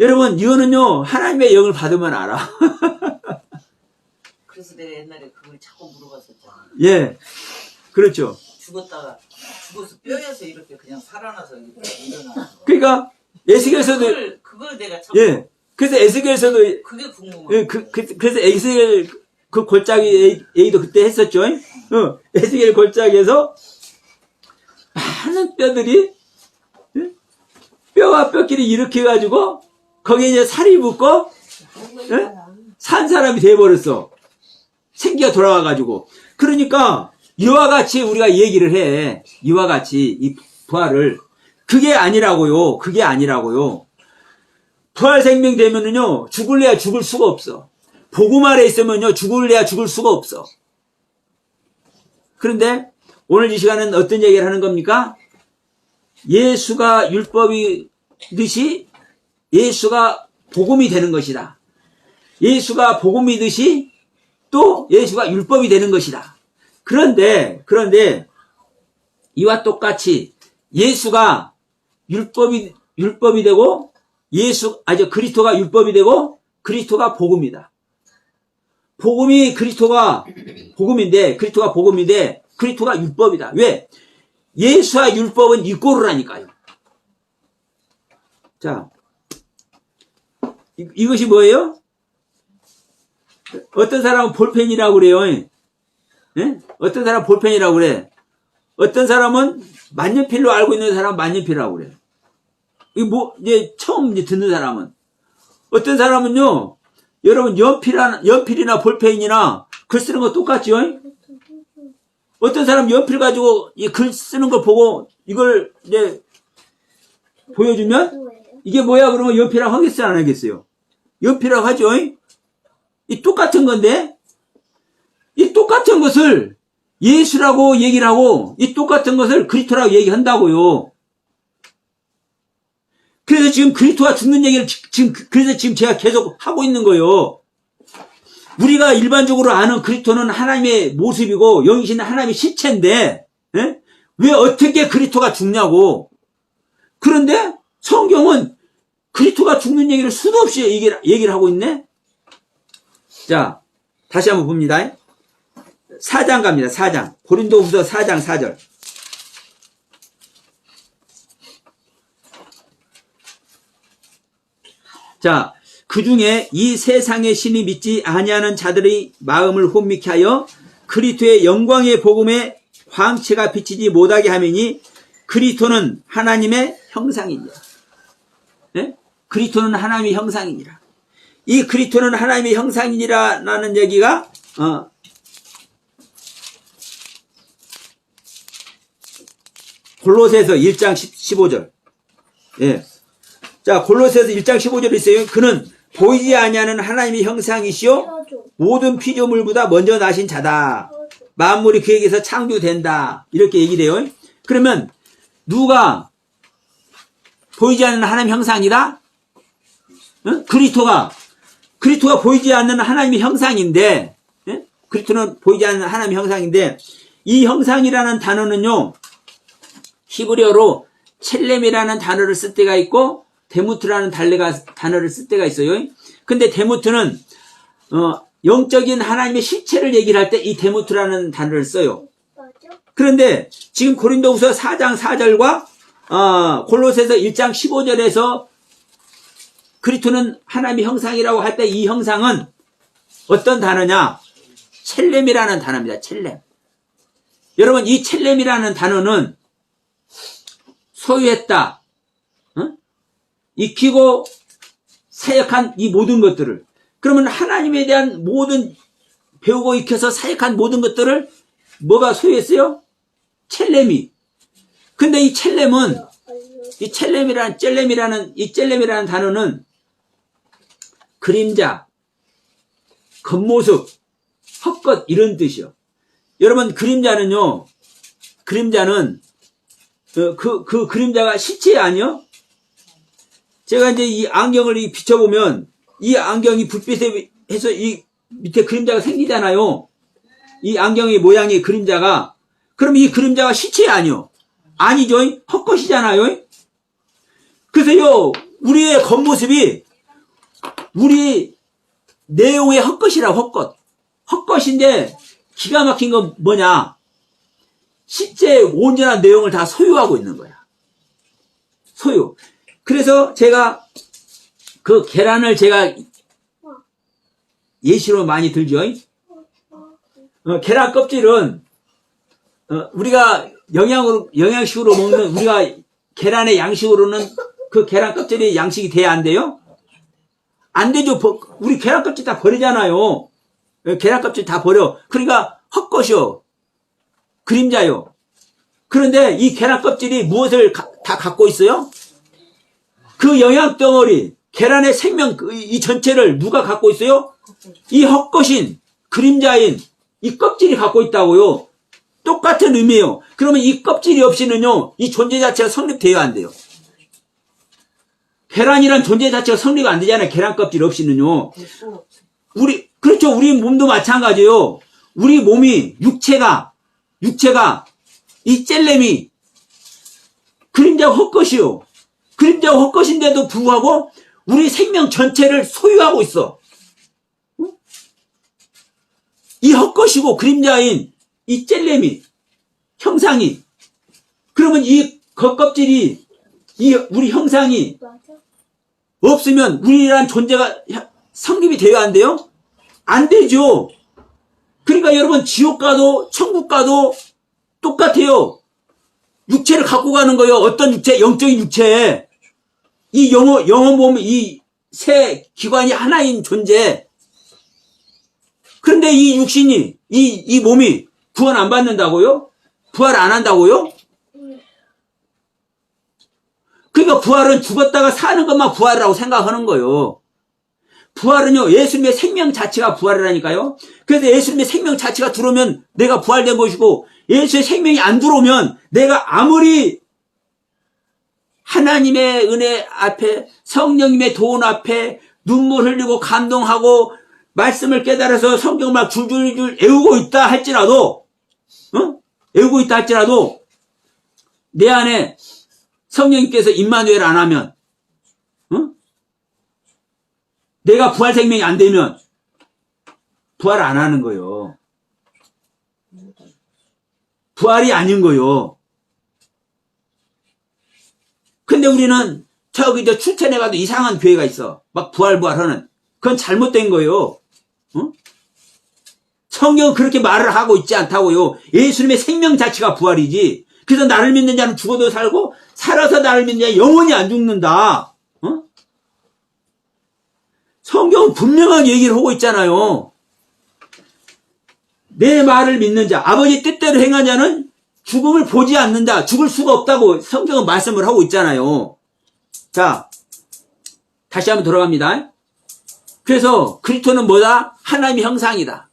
여러분, 이거는요, 하나님의 영을 받으면 알아. 그래서 내가 옛날에 그걸 자꾸 물어봤었잖아. 예. 그렇죠. 죽어서 뼈에서 이렇게 그냥 살아나서 이렇게 일어나. 그러니까, 에스겔서도, 그걸 내가 자꾸. 예. 그래서 에스겔서도, 그게 궁금해. 예, 그래서 에스겔 그 골짜기 얘기도 그때 했었죠. 에스겔 골짜기에서 많은 뼈들이, 예? 뼈와 뼈끼리 이렇게 해가지고, 거기에 이제 살이 붙고, 예? 산 사람이 돼버렸어. 생기가 돌아와가지고. 그러니까, 이와 같이 우리가 얘기를 해. 이와 같이, 이 부활을. 그게 아니라고요. 그게 아니라고요. 부활 생명 되면은요, 죽을래야 죽을 수가 없어. 복음 아래 있으면요, 죽을래야 죽을 수가 없어. 그런데, 오늘 이 시간은 어떤 얘기를 하는 겁니까? 예수가 율법이듯이 예수가 복음이 되는 것이다. 예수가 복음이듯이 또 예수가 율법이 되는 것이다. 그런데 이와 똑같이 예수가 율법이 되고 그리스도가 율법이 되고 그리스도가 복음이다. 복음이 그리스도가 복음인데 그리스도가 율법이다. 왜? 예수와 율법은 이꼬르라니까요. 자, 이것이 뭐예요? 어떤 사람은 볼펜이라고 그래요. 예? 어떤 사람은 볼펜이라고 그래. 어떤 사람은 만년필로 알고 있는 사람은 만년필이라고 그래. 이제 처음 듣는 사람은. 어떤 사람은요, 여러분, 연필이나 볼펜이나 글 쓰는 거 똑같죠? 어떤 사람 연필 가지고 이 글 쓰는 걸 보고 이걸 이제 보여주면 이게 뭐야? 그러면 연필이라고 하겠어요? 안 하겠어요? 연필이라고 하죠? 이 똑같은 건데, 이 똑같은 것을 예수라고 얘기를 하고, 이 똑같은 것을 그리스도라고 얘기한다고요. 그래서 지금 그리스도가 죽는 얘기를 그래서 지금 제가 계속 하고 있는 거예요. 우리가 일반적으로 아는 그리스도는 하나님의 모습이고, 영이신 하나님의 실체인데, 예? 왜 어떻게 그리스도가 죽냐고. 그런데 성경은 그리스도가 죽는 얘기를 수도 없이 얘기를 하고 있네? 자, 다시 한번 봅니다. 4장 갑니다. 4장. 고린도후서 4장 4절. 자, 그 중에 이 세상의 신이 믿지 아니하는 자들의 마음을 혼미케 하여 그리스도의 영광의 복음에 광채가 비치지 못하게 하매니 그리스도는 하나님의 형상이니라. 네? 그리스도는 하나님의 형상이니라. 이 그리스도는 하나님의 형상이니라라는 얘기가 골로새서 1장 15절. 예. 자, 골로새서 1장 15절에 있어요. 그는 보이지 아니하는 하나님의 형상이시요 모든 피조물보다 먼저 나신 자다. 만물이 그에게서 창조된다. 이렇게 얘기돼요. 그러면 누가 보이지 않는 하나님의 형상이다? 응? 그리스도가 보이지 않는 하나님의 형상인데, 예? 그리스도는 보이지 않는 하나님의 형상인데, 이 형상이라는 단어는요, 히브리어로 첼렘이라는 단어를 쓸 때가 있고, 데무트라는 단어를 쓸 때가 있어요. 근데 데무트는, 영적인 하나님의 실체를 얘기를 할 때 이 데모트라는 단어를 써요. 그런데 지금 고린도후서 4장 4절과 골로새서 1장 15절에서 그리스도는 하나님의 형상이라고 할 때 이 형상은 어떤 단어냐? 첼렘이라는 단어입니다. 첼렘. 여러분, 이 첼렘이라는 단어는 소유했다, 익히고 사역한 이 모든 것들을, 그러면 하나님에 대한 모든 배우고 익혀서 사역한 모든 것들을 뭐가 소유했어요? 첼렘이. 근데 이 첼렘은, 이 첼렘이라는 단어는 그림자, 겉모습, 헛것 이런 뜻이요. 여러분, 그림자는 그 그림자가 실체 아니요? 제가 이제 이 안경을 비춰보면 이 안경이 불빛에 해서 이 밑에 그림자가 생기잖아요. 이 안경의 모양의 그림자가. 그럼 이 그림자가 실체 아니요? 아니죠. 헛것이잖아요. 그래서요, 우리의 겉모습이 우리 내용의 헛것이라 헛것. 헛것인데 기가 막힌 건 뭐냐? 실제 온전한 내용을 다 소유하고 있는 거야. 소유. 그래서 제가 그 계란을 제가 예시로 많이 들죠. 계란 껍질은 우리가 영양식으로 먹는, 우리가 계란의 양식으로는 그 계란 껍질이 양식이 돼야 안 돼요? 안 되죠. 우리 계란 껍질 다 버리잖아요. 계란 껍질 다 버려. 그러니까 헛것이요. 그림자요. 그런데 이 계란 껍질이 무엇을 다 갖고 있어요? 그 영양 덩어리, 계란의 생명, 이 전체를 누가 갖고 있어요? 이 헛것인, 그림자인 이 껍질이 갖고 있다고요. 똑같은 의미예요. 그러면 이 껍질이 없이는요, 이 존재 자체가 성립되어야 안 돼요. 계란이란 존재 자체가 성립이 안 되잖아요. 계란 껍질 없이는요. 그렇죠. 우리 몸도 마찬가지예요. 우리 몸이, 육체가, 이 젤렘이, 그림자가 헛것이요. 그림자가 헛것인데도 불구하고, 우리 생명 전체를 소유하고 있어. 이 헛것이고, 그림자인, 이 젤렘이, 형상이. 그러면 이 겉껍질이, 우리 형상이 없으면, 우리란 존재가 성립이 되어야 안 돼요? 안 되죠. 그러니까 여러분, 지옥 가도 천국 가도 똑같아요. 육체를 갖고 가는 거예요. 어떤 육체? 영적인 육체. 이 영혼 몸, 이 세 기관이 하나인 존재. 그런데 이 육신이, 이 몸이 구원 안 받는다고요? 부활 안 한다고요? 그러니까 부활은 죽었다가 사는 것만 부활이라고 생각하는 거예요. 부활은요, 예수님의 생명 자체가 부활이라니까요. 그래서 예수님의 생명 자체가 들어오면 내가 부활된 것이고, 예수의 생명이 안 들어오면 내가 아무리 하나님의 은혜 앞에, 성령님의 도운 앞에 눈물 흘리고 감동하고 말씀을 깨달아서 성경을 막 줄줄줄 애우고 있다 할지라도, 애우고 있다 할지라도 내 안에 성령님께서 임마누엘 안 하면, 내가 부활 생명이 안 되면 부활 안 하는 거요. 부활이 아닌 거요. 근데 우리는 저기 출천에 가도 이상한 교회가 있어. 막 부활하는. 그건 잘못된 거요. 성경은 그렇게 말을 하고 있지 않다고요. 예수님의 생명 자체가 부활이지. 그래서 나를 믿는 자는 죽어도 살고, 살아서 나를 믿는 자는 영원히 안 죽는다. 성경은 분명하게 얘기를 하고 있잖아요. 내 말을 믿는 자, 아버지 뜻대로 행한 자는 죽음을 보지 않는다. 죽을 수가 없다고 성경은 말씀을 하고 있잖아요. 자, 다시 한번 돌아갑니다. 그래서 그리스도는 뭐다? 하나님의 형상이다.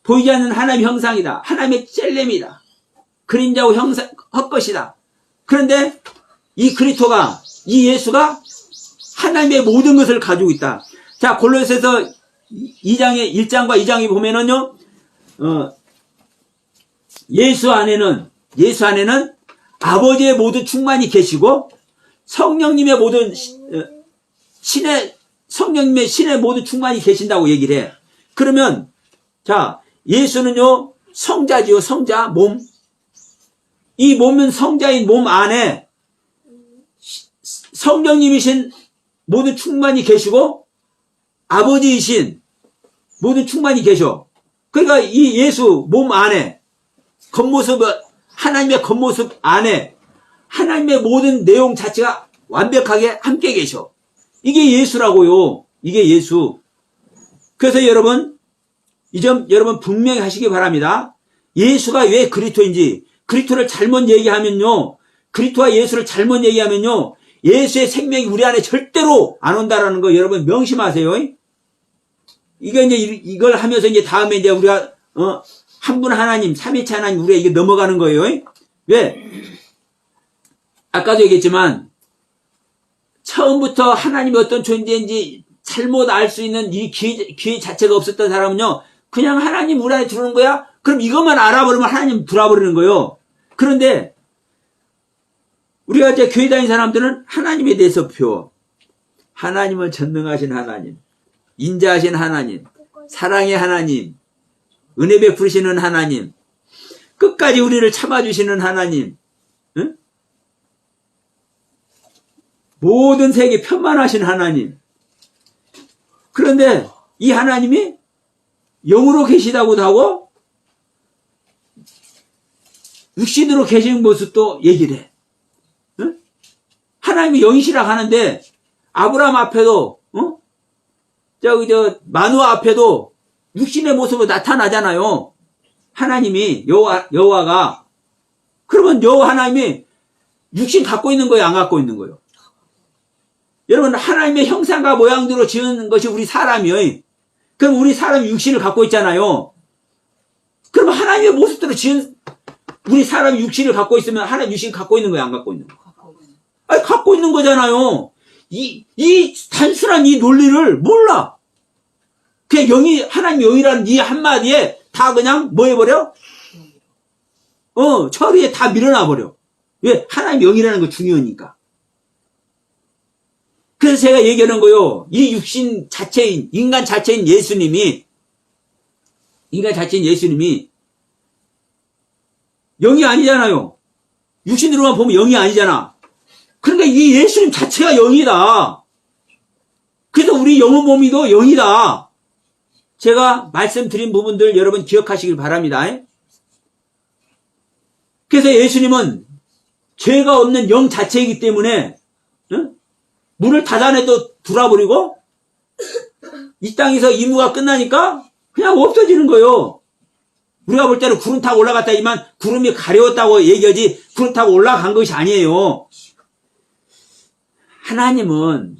보이지 않는 하나님의 형상이다. 하나님의 젤렘이다. 그림자고 헛것이다. 그런데 이 그리스도가, 이 예수가 하나님의 모든 것을 가지고 있다. 자, 골로새서 1장과 2장에 보면은요, 예수 안에는 아버지의 모든 충만이 계시고, 성령님의 모든, 성령님의 신의 모든 충만이 계신다고 얘기를 해. 그러면 자, 예수는요 성자지요. 성자, 몸. 이 몸은 성자인 몸 안에 성령님이신 모든 충만히 계시고 아버지이신 모든 충만히 계셔. 그러니까 이 예수 몸 안에 겉모습, 하나님의 겉모습 안에 하나님의 모든 내용 자체가 완벽하게 함께 계셔. 이게 예수라고요. 이게 예수. 그래서 여러분, 이 점 여러분 분명히 하시기 바랍니다. 예수가 왜 그리스도인지, 그리스도를 잘못 얘기하면요, 그리스도와 예수를 잘못 얘기하면요, 예수의 생명이 우리 안에 절대로 안 온다라는 거 여러분 명심하세요. 이게 이제 이걸 하면서 이제 다음에 이제 우리가 한 분 하나님, 삼위체 하나님 우리가 이게 넘어가는 거예요. 왜? 아까도 얘기했지만 처음부터 하나님이 어떤 존재인지 잘못 알 수 있는 이 기회 자체가 없었던 사람은요, 그냥 하나님 우리 안에 들어오는 거야? 그럼 이것만 알아버리면 하나님 들어와버리는 거예요. 그런데 우리가 이제 교회 다니는 사람들은 하나님에 대해서 배워. 하나님은 전능하신 하나님, 인자하신 하나님, 사랑의 하나님, 은혜 베푸시는 하나님, 끝까지 우리를 참아주시는 하나님, 응? 모든 세계 편만하신 하나님. 그런데 이 하나님이 영으로 계시다고도 하고 육신으로 계신 모습도 얘기를 해. 응? 하나님이 영이시라 하는데 아브라함 앞에도 마누아 앞에도 육신의 모습으로 나타나잖아요. 하나님이 여호와가. 그러면 여호와 하나님이 육신 갖고 있는 거예요, 안 갖고 있는 거예요? 여러분, 하나님의 형상과 모양대로 지은 것이 우리 사람이에요. 그럼 우리 사람이 육신을 갖고 있잖아요. 그럼 하나님의 모습대로 지은 우리 사람이 육신을 갖고 있으면 하나님 육신 갖고 있는 거예요, 안 갖고 있는 거예요? 아니, 갖고 있는 거잖아요. 이 단순한 이 논리를 몰라. 그냥 하나님 영이라는 이 한마디에 다 그냥 뭐 해버려? 처리에 다 밀어놔버려. 왜? 하나님 영이라는 거 중요하니까. 그래서 제가 얘기하는 거요. 이 육신 자체인, 인간 자체인 예수님이 영이 아니잖아요. 육신으로만 보면 영이 아니잖아. 그러니까 이 예수님 자체가 영이다. 그래서 우리 영혼 몸이도 영이다. 제가 말씀드린 부분들 여러분 기억하시길 바랍니다. 그래서 예수님은 죄가 없는 영 자체이기 때문에 문을 닫아내도 돌아버리고 이 땅에서 임무가 끝나니까 그냥 없어지는 거예요. 우리가 볼 때는 구름 타고 올라갔다지만 구름이 가려웠다고 얘기하지 구름 타고 올라간 것이 아니에요. 하나님은,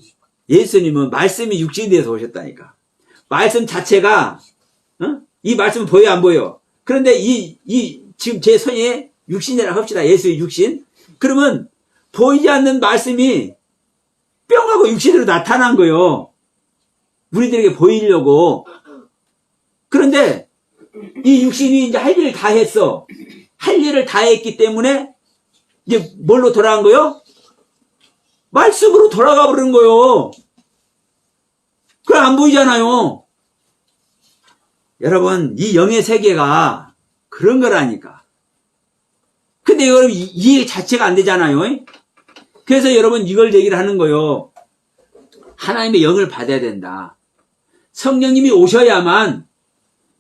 예수님은 말씀이 육신이 돼서 오셨다니까. 말씀 자체가 이 말씀 보여 안 보여? 그런데 지금 제 손에 육신이라고 합시다. 예수의 육신. 그러면 보이지 않는 말씀이 뿅 하고 육신으로 나타난 거예요. 우리들에게 보이려고. 그런데 이 육신이 이제 할 일을 다 했어. 할 일을 다 했기 때문에 이제 뭘로 돌아간 거예요? 말씀으로 돌아가 버린 거예요. 그럼 안 보이잖아요. 여러분, 이 영의 세계가 그런 거라니까. 근데 여러분, 이해 자체가 안 되잖아요. 그래서 여러분, 이걸 얘기를 하는 거예요. 하나님의 영을 받아야 된다. 성령님이 오셔야만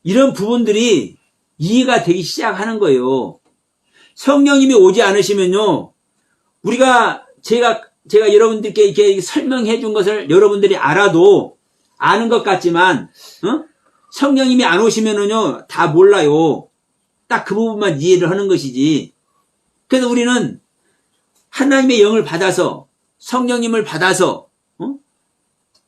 이런 부분들이 이해가 되기 시작하는 거예요. 성령님이 오지 않으시면요, 제가 여러분들께 이렇게 설명해 준 것을 여러분들이 알아도 아는 것 같지만, 성령님이 안 오시면은요, 다 몰라요. 딱 그 부분만 이해를 하는 것이지. 그래서 우리는 하나님의 영을 받아서, 성령님을 받아서,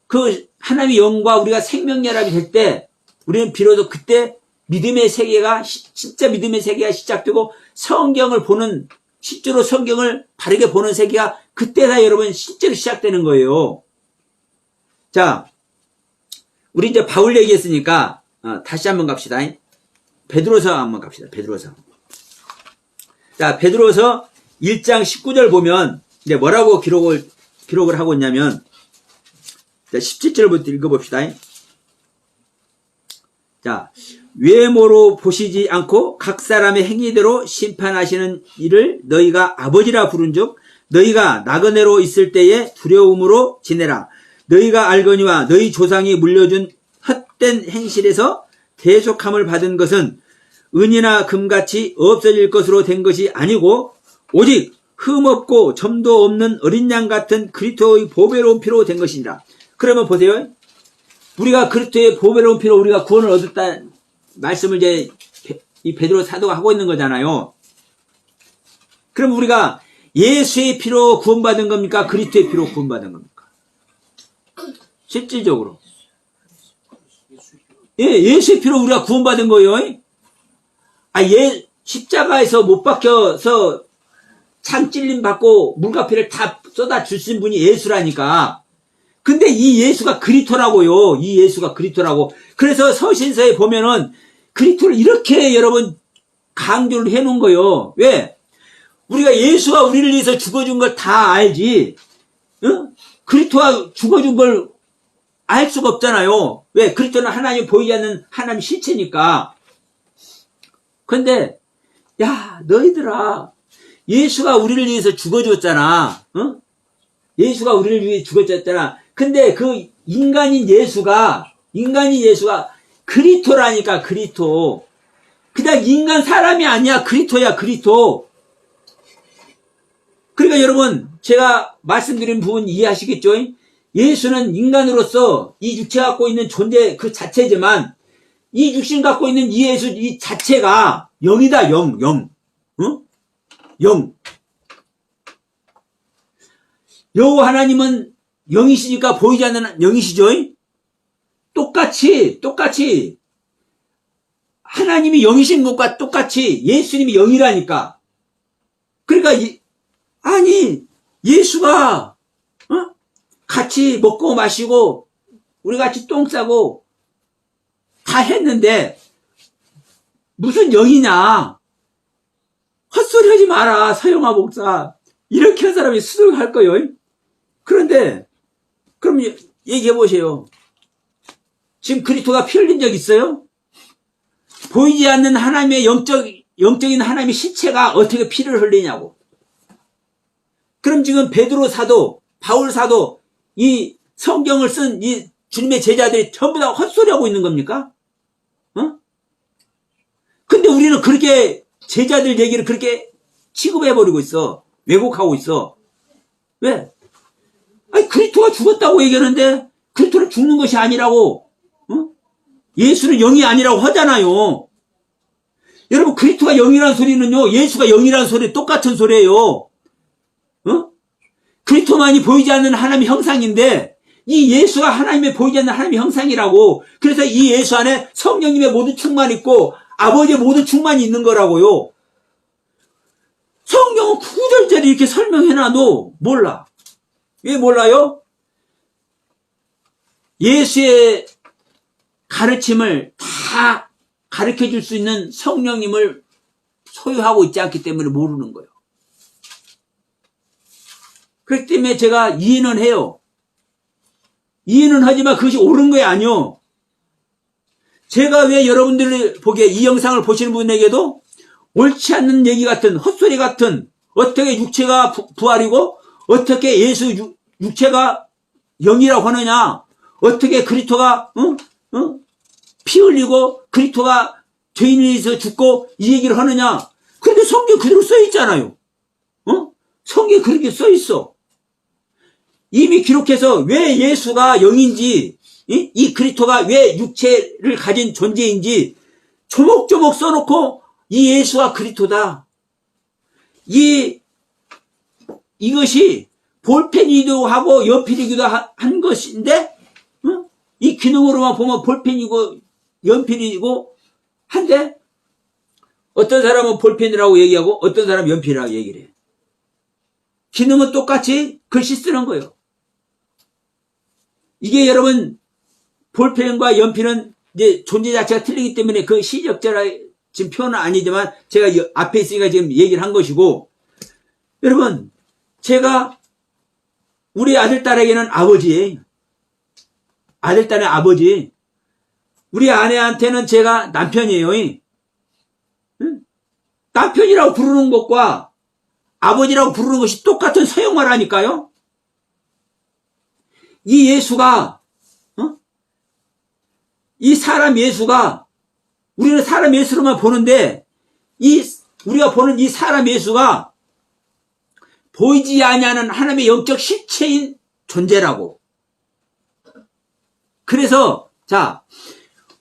그 하나님의 영과 우리가 생명연합이 될 때, 우리는 비로소 그때 믿음의 세계가, 진짜 믿음의 세계가 시작되고, 성경을 보는, 실제로 성경을 바르게 보는 세계가 그때다 여러분 실제로 시작되는 거예요. 자, 우리 이제 바울 얘기했으니까 다시 한번 갑시다. 베드로서 한번 갑시다. 베드로서. 자, 베드로서 1장 19절 보면 이제 뭐라고 기록을 하고 있냐면, 자, 17절부터 읽어봅시다. 자, 외모로 보시지 않고 각 사람의 행위대로 심판하시는 이를 너희가 아버지라 부른즉 너희가 나그네로 있을 때에 두려움으로 지내라. 너희가 알거니와 너희 조상이 물려준 헛된 행실에서 대속함을 받은 것은 은이나 금같이 없어질 것으로 된 것이 아니고 오직 흠없고 점도 없는 어린 양 같은 그리스도의 보배로운 피로 된 것이니라. 그러면 보세요. 우리가 그리스도의 보배로운 피로 우리가 구원을 얻었다는 말씀을 이제 이 베드로 사도가 하고 있는 거잖아요. 그럼 우리가 예수의 피로 구원받은 겁니까? 그리스도의 피로 구원받은 겁니까? 실질적으로. 예, 예수의 피로 우리가 구원받은 거예요. 십자가에서 못 박혀서 창 찔림 받고 물가피를 다 쏟아 주신 분이 예수라니까. 근데 이 예수가 그리스도라고요. 이 예수가 그리스도라고. 그래서 서신서에 보면은 그리스도를 이렇게 여러분 강조를 해놓은 거예요. 왜? 우리가 예수가 우리를 위해서 죽어준 걸 다 알지. 그리스도가 죽어준 걸 알 수가 없잖아요. 왜? 그리스도는 하나님 보이지 않는 하나님 실체니까. 근데 야, 너희들아, 예수가 우리를 위해서 죽어줬잖아. 예수가 우리를 위해 죽어줬잖아. 근데 그 인간인 예수가 그리스도라니까, 그리스도. 그냥 인간 사람이 아니야. 그리스도야, 그리스도. 그러니까 여러분, 제가 말씀드린 부분 이해하시겠죠? 예수는 인간으로서 이 육체 갖고 있는 존재 그 자체지만 이 육신 갖고 있는 이 예수 이 자체가 영이다. 영. 영. 여호와 하나님은 영이시니까 보이지 않는 영이시죠? 똑같이 하나님이 영이신 것과 똑같이 예수님이 영이라니까. 그러니까 예수가 같이 먹고 마시고 우리 같이 똥 싸고 다 했는데 무슨 영이냐? 헛소리 하지 마라, 서영아 목사. 이렇게 한 사람이 수득할 거예요. 그런데 그럼 얘기해 보세요. 지금 그리스도가 피 흘린 적 있어요? 보이지 않는 하나님의 영적인 하나님의 시체가 어떻게 피를 흘리냐고. 그럼 지금 베드로 사도, 바울 사도, 이 성경을 쓴 이 주님의 제자들이 전부 다 헛소리하고 있는 겁니까? 근데 우리는 그렇게 제자들 얘기를 그렇게 취급해버리고 있어. 왜곡하고 있어. 왜? 그리스도가 죽었다고 얘기하는데 그리스도는 죽는 것이 아니라고. 예수는 영이 아니라고 하잖아요. 여러분, 그리스도가 영이라는 소리는요, 예수가 영이라는 소리 똑같은 소리예요. 그리스도만이 보이지 않는 하나님의 형상인데 이 예수가 하나님의 보이지 않는 하나님의 형상이라고. 그래서 이 예수 안에 성령님의 모든 충만이 있고 아버지의 모든 충만이 있는 거라고요. 성경은 구절절이 이렇게 설명해놔도 몰라. 왜 몰라요? 예수의 가르침을 다 가르쳐 줄 수 있는 성령님을 소유하고 있지 않기 때문에 모르는 거예요. 그렇기 때문에 제가 이해는 해요. 이해는 하지만 그것이 옳은 게 아니요. 제가 왜 여러분들이 보기에 이 영상을 보시는 분에게도 옳지 않는 얘기 같은 헛소리 같은 어떻게 육체가 부활이고 어떻게 예수 육체가 영이라고 하느냐, 어떻게 그리스도가 피 흘리고 그리스도가 죄인에 의해서 죽고 이 얘기를 하느냐. 그런데 성경 그대로 써 있잖아요. 성경에 그렇게 써 있어. 이미 기록해서 왜 예수가 영인지, 이 그리스도가 왜 육체를 가진 존재인지 조목조목 써놓고 이 예수가 그리스도다. 이것이 볼펜이기도 하고 연필이기도 한 것인데, 이 기능으로만 보면 볼펜이고 연필이고 한데, 어떤 사람은 볼펜이라고 얘기하고 어떤 사람은 연필이라고 얘기를 해. 기능은 똑같이 글씨 쓰는 거예요. 이게 볼펜과 연필은 이제 존재 자체가 틀리기 때문에 그 시적절한 지금 표현은 아니지만 제가 앞에 있으니까 지금 얘기를 한 것이고, 여러분, 제가 우리 아들, 딸에게는 아버지예요. 아들, 딸의 아버지. 우리 아내한테는 제가 남편이에요. 응? 남편이라고 부르는 것과 아버지라고 부르는 것이 똑같은 서양말하니까요. 이 예수가, 이 사람 예수가, 우리는 사람 예수로만 보는데, 우리가 보는 이 사람 예수가 보이지 아니하는 하나님의 영적 실체인 존재라고. 그래서, 자,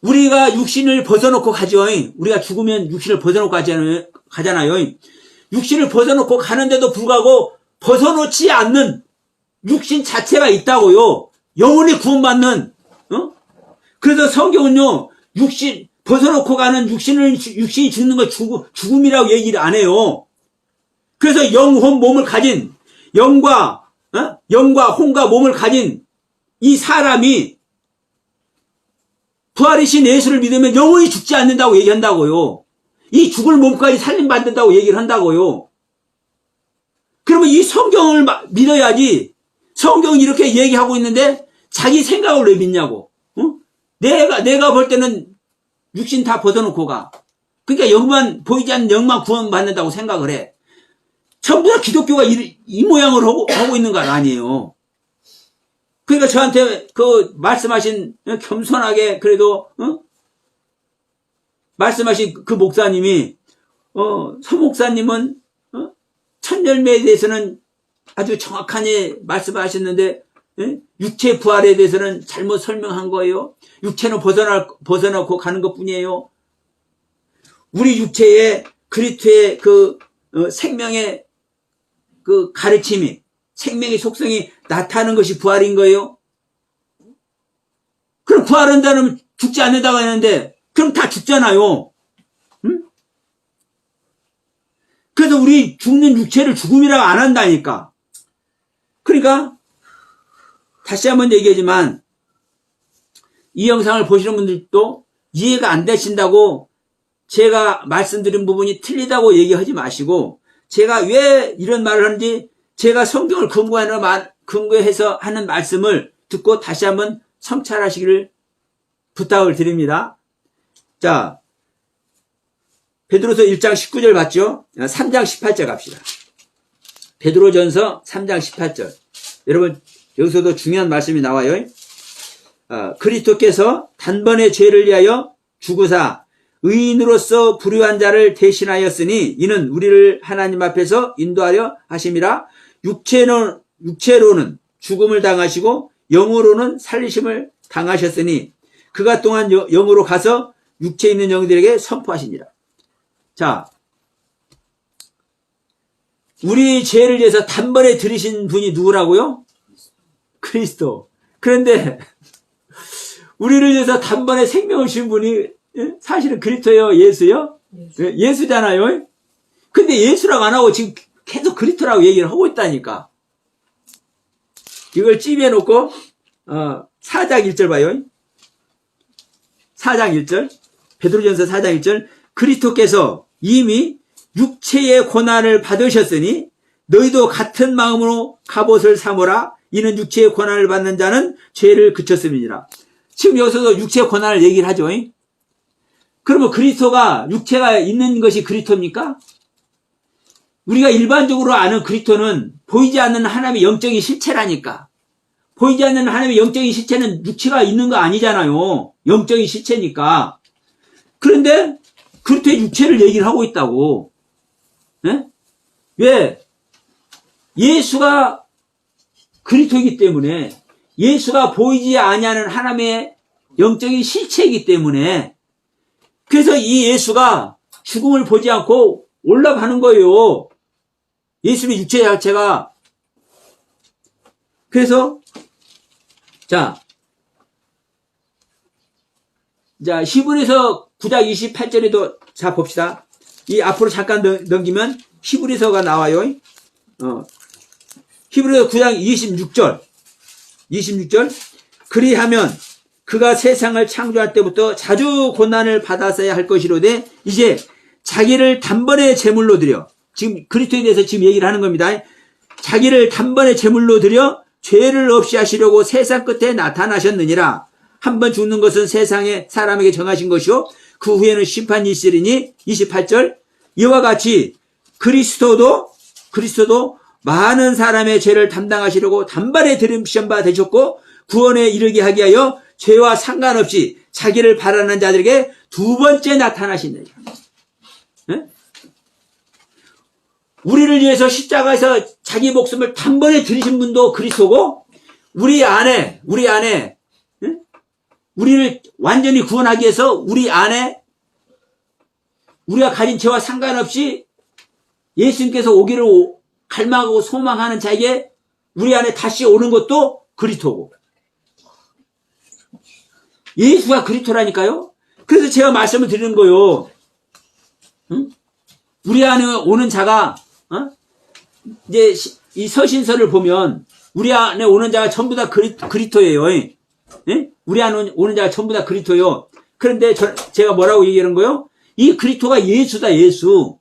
우리가 육신을 벗어놓고 가죠. 우리가 죽으면 육신을 벗어놓고 가잖아요. 육신을 벗어놓고 가는데도 불구하고 벗어놓지 않는 육신 자체가 있다고요. 영원히 구원받는, 그래서 성경은요, 벗어놓고 가는 육신이 죽는 거 죽음이라고 얘기를 안 해요. 그래서 영혼 몸을 가진, 영과 혼과 몸을 가진 이 사람이 부활이신 예수를 믿으면 영원히 죽지 않는다고 얘기한다고요. 이 죽을 몸까지 살림받는다고 얘기를 한다고요. 그러면 이 성경을 믿어야지. 성경이 이렇게 얘기하고 있는데 자기 생각을 왜 믿냐고. 내가 볼 때는 육신 다 벗어놓고 가. 그러니까 보이지 않는 영만 구원받는다고 생각을 해. 전부 다 기독교가 이 모양을 하고 있는 건 아니에요. 그러니까 저한테 말씀하신, 겸손하게 그래도 말씀하신 그 목사님이 서 목사님은 천열매에 대해서는 아주 정확하게 말씀하셨는데 육체 부활에 대해서는 잘못 설명한 거예요. 육체는 벗어나고 가는 것뿐이에요. 우리 육체에 그리스도의 생명의 가르침이, 생명의 속성이 나타나는 것이 부활인 거예요. 그럼 부활한다면 죽지 않는다고 하는데 그럼 다 죽잖아요. 응? 그래서 우리 죽는 육체를 죽음이라고 안 한다니까. 그러니까 다시 한번 얘기하지만 이 영상을 보시는 분들도 이해가 안 되신다고 제가 말씀드린 부분이 틀리다고 얘기하지 마시고, 제가 왜 이런 말을 하는지 제가 성경을 근거해서 하는 말씀을 듣고 다시 한번 성찰하시기를 부탁을 드립니다. 자, 베드로서 1장 19절 봤죠? 3장 18절 갑시다. 베드로전서 3장 18절. 여러분, 여기서도 중요한 말씀이 나와요. 그리스도께서 단번에 죄를 위하여 죽으사 의인으로서 불의한 자를 대신하였으니 이는 우리를 하나님 앞에서 인도하려 하심이라. 육체로는 죽음을 당하시고 영으로는 살리심을 당하셨으니 그가 또한 영으로 가서 육체에 있는 영들에게 선포하시니라. 자, 우리 죄를 위해서 단번에 들이신 분이 누구라고요? 그리스도. 그런데 우리를 위해서 단번에 생명을 주신 분이 사실은 그리스도예요? 예수요? 예수잖아요. 근데 예수라고 안 하고 지금 계속 그리스도라고 얘기를 하고 있다니까. 이걸 찝어놓고 4장 1절 봐요. 4장 1절. 베드로전서 4장 1절. 그리스도께서 이미 육체의 고난을 받으셨으니 너희도 같은 마음으로 갑옷을 삼으라. 이는 육체의 고난을 받는 자는 죄를 그쳤음이니라. 지금 여기서도 육체의 고난을 얘기를 하죠. 그러면 그리스도가 육체가 있는 것이 그리스도입니까? 우리가 일반적으로 아는 그리스도는 보이지 않는 하나님의 영적인 실체라니까. 보이지 않는 하나님의 영적인 실체는 육체가 있는 거 아니잖아요. 영적인 실체니까. 그런데 그리스도의 육체를 얘기를 하고 있다고. 네? 왜? 예수가 그리스도이기 때문에, 예수가 보이지 아니하는 하나님의 영적인 실체이기 때문에, 그래서 이 예수가 죽음을 보지 않고 올라가는 거예요. 예수의 육체 자체가. 그래서 자 히브리서 9장 28절에도 자 봅시다. 이 앞으로 잠깐 넘기면 히브리서가 나와요. 히브리서 9장 26절. 그리하면 그가 세상을 창조할 때부터 자주 고난을 받았어야 할 것이로되 이제 자기를 단번에 제물로 드려, 지금 그리스도에 대해서 지금 얘기를 하는 겁니다. 자기를 단번에 제물로 드려 죄를 없이 하시려고 세상 끝에 나타나셨느니라. 한 번 죽는 것은 세상에 사람에게 정하신 것이요 그 후에는 심판이 있으리니 28절 이와 같이 그리스도도 많은 사람의 죄를 담당하시려고 단번에 들으신 바 되셨고 구원에 이르게 하기 위하여 죄와 상관없이 자기를 바라는 자들에게 두 번째 나타나신다. 네? 우리를 위해서 십자가에서 자기 목숨을 단번에 들이신 분도 그리스도고 우리 안에 네? 우리를 완전히 구원하기 위해서 우리 안에 우리가 가진 죄와 상관없이 예수님께서 오기를 갈망하고 소망하는 자에게 우리 안에 다시 오는 것도 그리스도고 예수가 그리스도라니까요. 그래서 제가 말씀을 드리는 거요. 응? 우리 안에 오는 자가 이제 이 서신서를 보면 우리 안에 오는 자가 전부 다 그리스도예요. 예? 우리 안에 오는 자가 전부 다 그리스도요. 그런데 제가 뭐라고 얘기하는 거요? 이 그리스도가 예수다, 예수.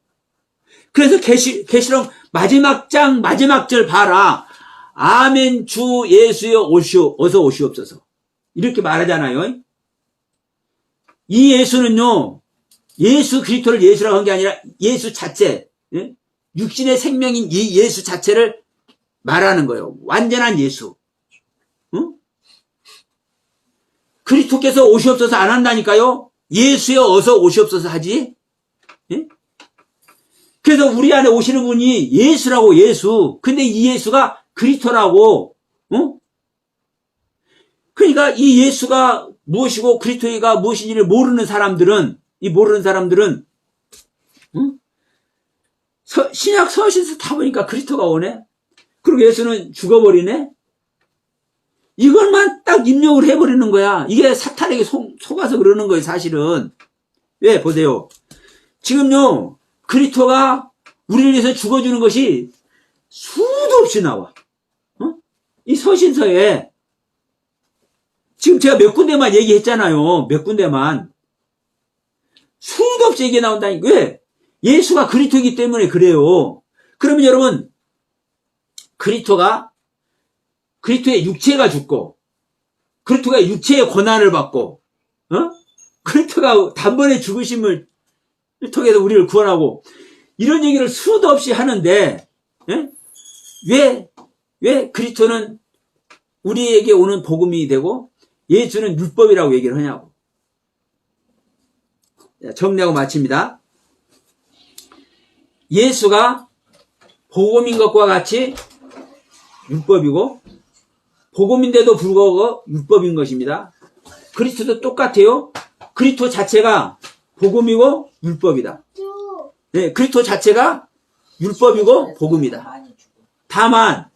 그래서 계시록 마지막 장 마지막 절 봐라. 아멘 주 예수여 어서 오시옵소서. 이렇게 말하잖아요. 이 예수는요. 예수 그리스도를 예수라고 한 게 아니라 예수 자체. 예? 육신의 생명인 이 예수 자체를 말하는 거예요. 완전한 예수. 응? 그리스도께서 오시옵소서 안 한다니까요. 예수여 어서 오시옵소서 하지. 예? 그래서 우리 안에 오시는 분이 예수라고 예수. 근데 이 예수가 그리스도라고. 어? 그러니까 이 예수가 무엇이고 그리스도가 무엇인지를 모르는 사람들은 응? 신약 서신서 다 보니까 그리스도가 오네. 그리고 예수는 죽어버리네. 이것만 딱 입력을 해버리는 거야. 이게 사탄에게 속아서 그러는 거예요, 사실은. 왜? 보세요. 지금요, 그리스도가 우리를 위해서 죽어주는 것이 수도 없이 나와. 어? 이 서신서에. 지금 제가 몇 군데만 얘기했잖아요. 몇 군데만. 수도 없이 얘기 나온다니까. 왜? 예수가 그리스도이기 때문에 그래요. 그러면 여러분, 그리스도의 육체가 죽고, 그리스도가 육체의 고난을 받고, 그리스도가 단번에 죽으심을 통해서 우리를 구원하고, 이런 얘기를 수도 없이 하는데, 왜 그리스도는 우리에게 오는 복음이 되고, 예수는 율법이라고 얘기를 하냐고. 정리하고 마칩니다. 예수가 복음인 것과 같이 율법이고 복음인데도 불구하고 율법인 것입니다. 그리스도도 똑같아요. 그리스도 자체가 복음이고 율법이다. 네, 그리스도 자체가 율법이고 복음이다. 다만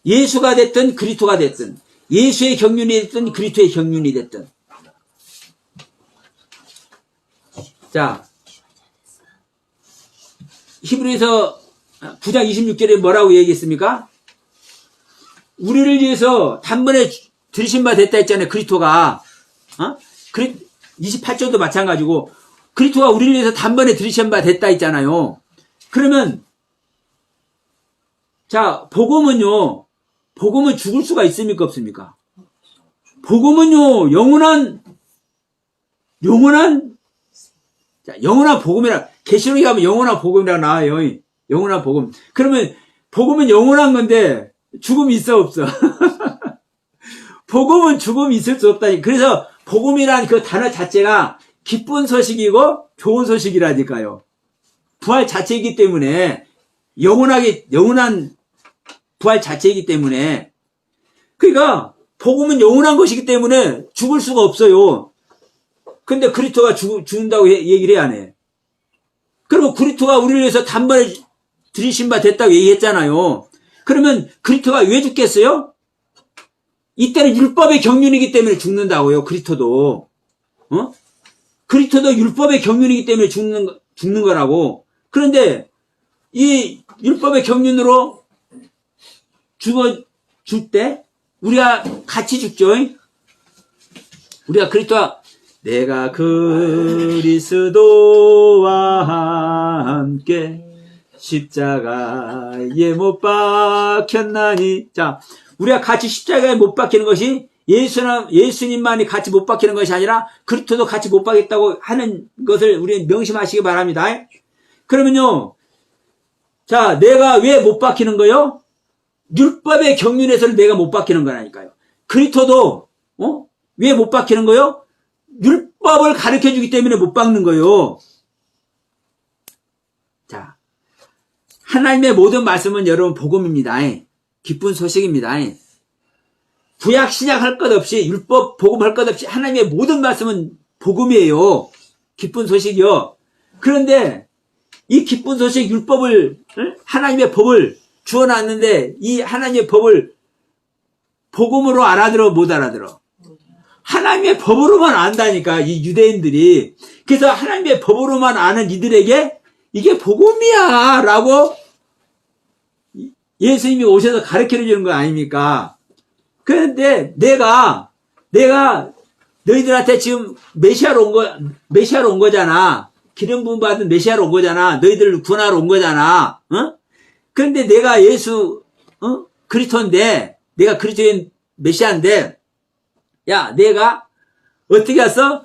예수가 됐든 그리스도가 됐든 예수의 경륜이 됐든 그리스도의 경륜이 됐든 자 히브리서 9장 26절에 뭐라고 얘기했습니까? 우리를 위해서 단번에 들이신 바 됐다 했잖아요. 그리스도가 28절도 마찬가지고 그리스도가 우리를 위해서 단번에 들이신 바 됐다 했잖아요. 그러면 자 복음은 죽을 수가 있습니까 없습니까? 복음은요 영원한 복음이라 계시록에 가면 영원한 복음이라고 나와요. 영원한 복음. 그러면 복음은 영원한 건데 죽음이 있어 없어? 복음은 죽음이 있을 수 없다니. 그래서 복음이라는 그 단어 자체가 기쁜 소식이고 좋은 소식이라니까요. 부활 자체이기 때문에 영원한 부활 자체이기 때문에 그러니까 복음은 영원한 것이기 때문에 죽을 수가 없어요. 근데 그리스도가 죽는다고 얘기를 해야 하네. 그리고 그리스도가 우리를 위해서 단번에 들이신 바 됐다고 얘기했잖아요. 그러면 그리스도가 왜 죽겠어요? 이때는 율법의 경륜이기 때문에 죽는다고요. 그리스도도. 그리스도도 율법의 경륜이기 때문에 죽는 거라고. 그런데 이 율법의 경륜으로 죽을 때 우리가 같이 죽죠. 우리가 그리스도와 내가 그리스도와 함께 십자가에 못 박혔나니. 자, 우리가 같이 십자가에 못 박히는 것이 예수님만이 같이 못 박히는 것이 아니라 그리스도도 같이 못 박겠다고 하는 것을 우리는 명심하시기 바랍니다. 그러면요, 자, 내가 왜 못 박히는 거요? 율법의 경륜에서는 내가 못 박히는 거라니까요. 그리스도도 왜 못 박히는 거요? 율법을 가르쳐 주기 때문에 못 박는 거요. 자, 하나님의 모든 말씀은 여러분 복음입니다. 기쁜 소식입니다. 구약 신약할 것 없이 율법 복음할 것 없이 하나님의 모든 말씀은 복음이에요. 기쁜 소식이요. 그런데 이 기쁜 소식 율법을 하나님의 법을 주어놨는데 이 하나님의 법을 복음으로 알아들어 못 알아들어. 하나님의 법으로만 안다니까 이 유대인들이. 그래서 하나님의 법으로만 아는 이들에게 이게 복음이야 라고 예수님이 오셔서 가르쳐 주는 거 아닙니까? 그런데 내가 너희들한테 지금 메시아로 온 거잖아. 기름 부음 받은 메시아로 온 거잖아. 너희들을 구원하러 온 거잖아. 그런데 내가 그리스도인데, 내가 그리스도인 메시아인데, 야, 내가 어떻게 해서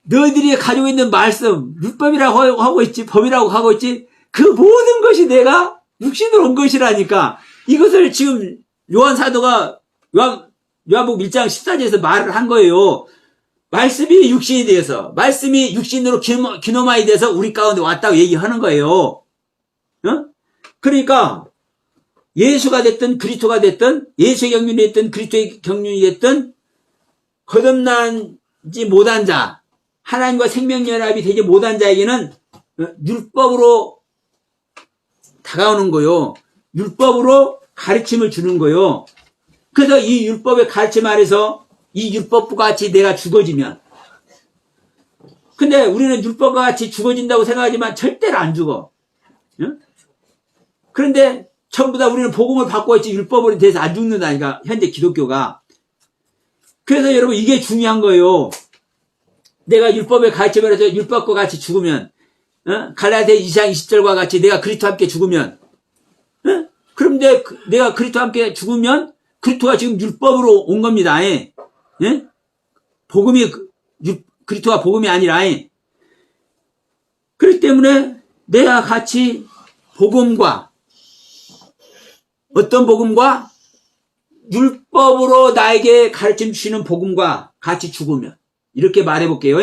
너희들이 가지고 있는 말씀, 율법이라고 하고 있지, 법이라고 하고 있지, 그 모든 것이 내가 육신으로 온 것이라니까. 이것을 지금 요한 사도가 요한복음 1장 14절에서 말을 한 거예요. 말씀이 육신이 되어서, 말씀이 육신으로 기노마이 돼서 우리 가운데 왔다고 얘기하는 거예요. 그러니까 예수가 됐든 그리스도가 됐든 예수의 경륜이 됐든 그리스도의 경륜이 됐든 거듭나지 못한 자, 하나님과 생명연합이 되지 못한 자에게는 율법으로 다가오는 거요. 율법으로 가르침을 주는 거요. 그래서 이 율법의 가르침 아래서 이 율법과 같이 내가 죽어지면, 근데 우리는 율법과 같이 죽어진다고 생각하지만 절대로 안 죽어. 그런데 전부 다 우리는 복음을 받고 있지 율법으로 대해서 안 죽는다니까, 현재 기독교가. 그래서 여러분 이게 중요한 거예요. 내가 율법의 가르침을 해서 율법과 같이 죽으면, 갈라디아 2장 20절과 같이 내가 그리스도와 함께 죽으면, 그럼 내가 그리스도와 함께 죽으면 그리스도가 지금 율법으로 온 겁니다. 복음이 그리스도가 복음이 아니라. 그렇기 때문에 내가 같이 복음과 어떤 복음과 율법으로 나에게 가르침 주시는 복음과 같이 죽으면, 이렇게 말해볼게요.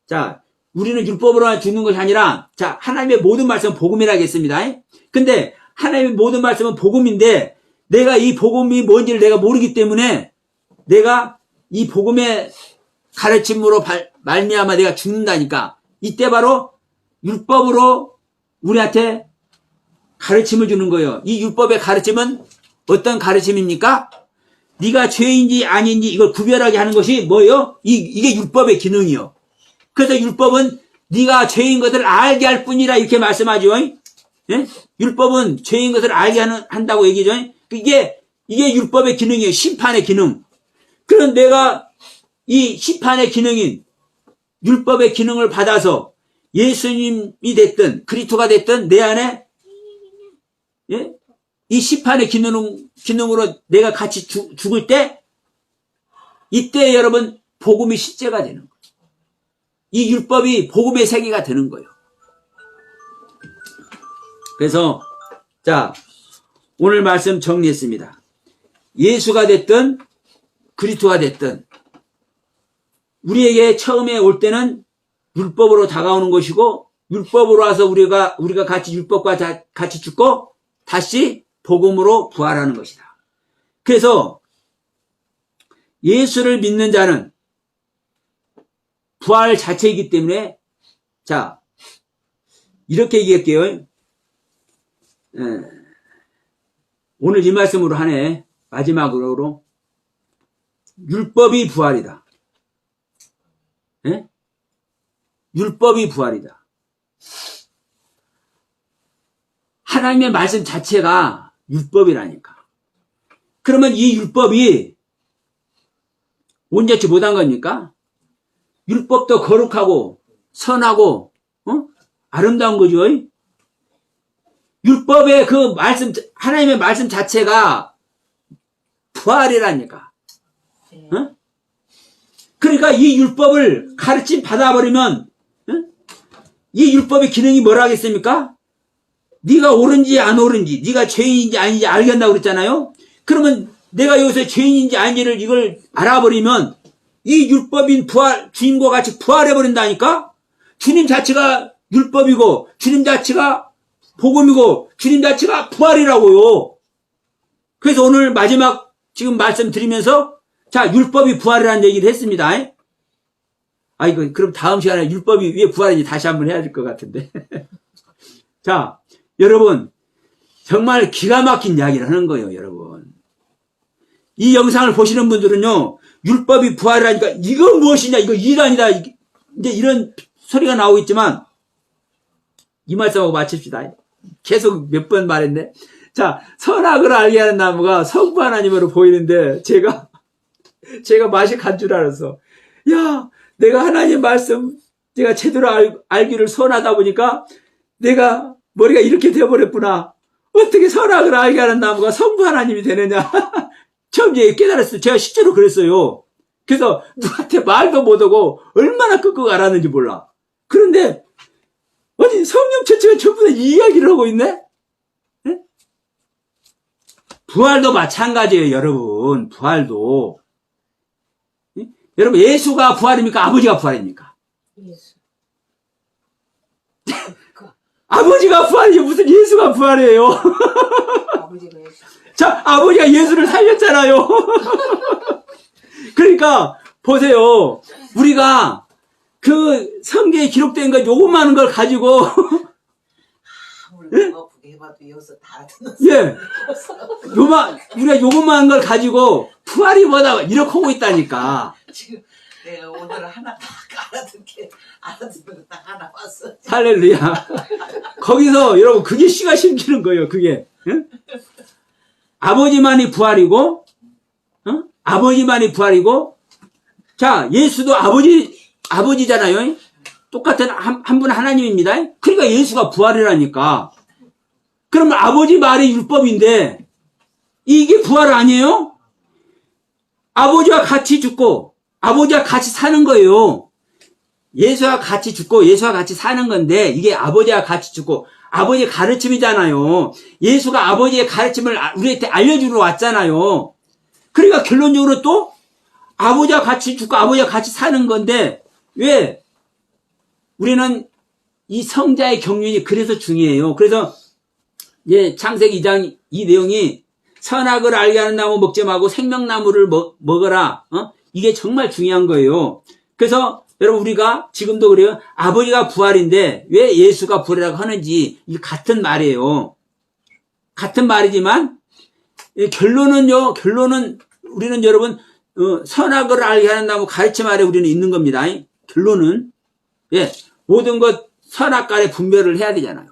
자, 우리는 율법으로만 죽는 것이 아니라, 자, 하나님의 모든 말씀은 복음이라겠습니다. 근데 하나님의 모든 말씀은 복음인데 내가 이 복음이 뭔지를 내가 모르기 때문에 내가 이 복음의 가르침으로 말미암아 내가 죽는다니까. 이때 바로 율법으로 우리한테 가르침을 주는 거예요. 이 율법의 가르침은 어떤 가르침입니까? 네가 죄인지 아닌지 이걸 구별하게 하는 것이 뭐예요? 이게 율법의 기능이요. 그래서 율법은 네가 죄인 것을 알게 할 뿐이라 이렇게 말씀하죠. 예? 율법은 죄인 것을 알게 한다고 얘기죠. 이게 율법의 기능이에요. 심판의 기능. 그럼 내가 이 심판의 기능인 율법의 기능을 받아서 예수님이 됐든 그리스도가 됐든 내 안에 이 심판의 기능으로 내가 같이 죽을 때, 이때 여러분 복음이 실제가 되는 거예요. 이 율법이 복음의 세계가 되는 거예요. 그래서 자, 오늘 말씀 정리했습니다. 예수가 됐든 그리스도가 됐든 우리에게 처음에 올 때는 율법으로 다가오는 것이고, 율법으로 와서 우리가 같이 율법과 같이 죽고 다시 복음으로 부활하는 것이다. 그래서 예수를 믿는 자는 부활 자체이기 때문에, 자, 이렇게 얘기할게요. 오늘 이 말씀으로 하네. 마지막으로 율법이 부활이다. 율법이 부활이다. 하나님의 말씀 자체가 율법이라니까. 그러면 이 율법이 온전치 못한 겁니까? 율법도 거룩하고 선하고 아름다운 거죠. 율법의 그 말씀, 하나님의 말씀 자체가 부활이라니까. 예. 어? 그러니까 이 율법을 가르침 받아버리면 이 율법의 기능이 뭐라 하겠습니까? 네가 옳은지 안 옳은지, 네가 죄인인지 아닌지 알겠다고 그랬잖아요. 그러면 내가 여기서 죄인인지 아닌지를 이걸 알아버리면 이 율법인 부활, 주님과 같이 부활해버린다니까? 주님 자체가 율법이고 주님 자체가 복음이고 주님 자체가 부활이라고요. 그래서 오늘 마지막 지금 말씀드리면서 자, 율법이 부활이라는 얘기를 했습니다. 이거 그럼 다음 시간에 율법이 왜 부활인지 다시 한번 해야 될 것 같은데. 자, 여러분 정말 기가 막힌 이야기를 하는 거예요, 여러분. 이 영상을 보시는 분들은요, 율법이 부활이라니까 이거 무엇이냐, 이거 일 아니다, 이제 이런 소리가 나오고 있지만 이 말씀하고 마칩시다. 계속 몇 번 말했네. 자, 선악을 알게 하는 나무가 성부 하나님으로 보이는데 제가 맛이 간 줄 알았어. 야, 내가 하나님 말씀 제가 제대로 알기를 선하다 보니까 내가 머리가 이렇게 되어버렸구나. 어떻게 선악을 알게 하는 나무가 성부 하나님이 되느냐. 처음 이제 깨달았어요. 제가 실제로 그랬어요. 그래서 누구한테 말도 못하고 얼마나 끄끄 알았는지 몰라. 그런데 아니 성령 전체가 전부 다 이 이야기를 하고 있네? 네? 부활도 마찬가지예요, 여러분. 부활도. 네? 여러분, 예수가 부활입니까? 아버지가 부활입니까? 예수. 아버지가 부활이지 무슨 예수가 부활이에요. 아버지가 예수. 자, 아버지가 예수를 살렸잖아요. 그러니까 보세요. 우리가 그 성경에 기록된 거 요것만한 걸 가지고 아무리 아프게 해봐도 여기서 다 알아듣는 예, 우리가 요것만한 걸 가지고 부활이 뭐다 이렇게 하고 있다니까. 지금 내가 오늘 하나 딱 알아듣는 거 딱 하나 봤어. 할렐루야. 거기서 여러분 그게 씨가 심기는 거예요. 그게 응? 아버지만이 부활이고, 아버지만이 부활이고, 자 예수도 아버지잖아요. 똑같은 한 분 하나님입니다. 그러니까 예수가 부활이라니까. 그러면 아버지 말이 율법인데 이게 부활 아니에요? 아버지와 같이 죽고 아버지와 같이 사는 거예요. 예수와 같이 죽고 예수와 같이 사는 건데 이게 아버지와 같이 죽고 아버지의 가르침이잖아요. 예수가 아버지의 가르침을 우리한테 알려주러 왔잖아요. 그러니까 결론적으로 또 아버지와 같이 죽고 아버지와 같이 사는 건데 왜? 우리는 이 성자의 경륜이 그래서 중요해요. 그래서 창세기 2장 이 내용이 선악을 알게 하는 나무 먹지 말고 생명나무를 먹어라. 이게 정말 중요한 거예요. 그래서 여러분 우리가 지금도 그래요. 아버지가 부활인데 왜 예수가 부활이라고 하는지 이게 같은 말이에요. 같은 말이지만 결론은 우리는 여러분 선악을 알게 하는 나무 가르침 아래 우리는 있는 겁니다. 결론은 모든 것 선악간에 분별을 해야 되잖아요.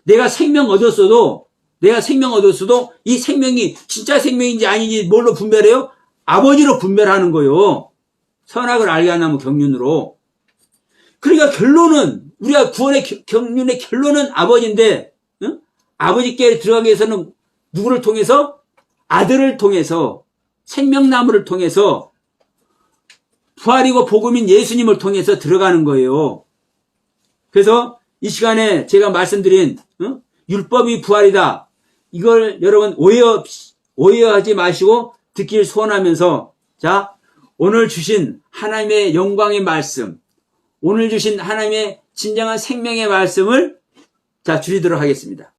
내가 생명 얻었어도 이 생명이 진짜 생명인지 아닌지 뭘로 분별해요? 아버지로 분별하는 거예요. 선악을 알게 하는 경륜으로. 그러니까 결론은 우리가 구원의 경륜의 결론은 아버지인데 아버지께 들어가기 위해서는 누구를 통해서? 아들을 통해서 생명나무를 통해서 부활이고 복음인 예수님을 통해서 들어가는 거예요. 그래서 이 시간에 제가 말씀드린 율법이 부활이다. 이걸 여러분 오해하지 마시고 듣길 소원하면서 자 오늘 주신 하나님의 영광의 말씀, 오늘 주신 하나님의 진정한 생명의 말씀을 자 줄이도록 하겠습니다.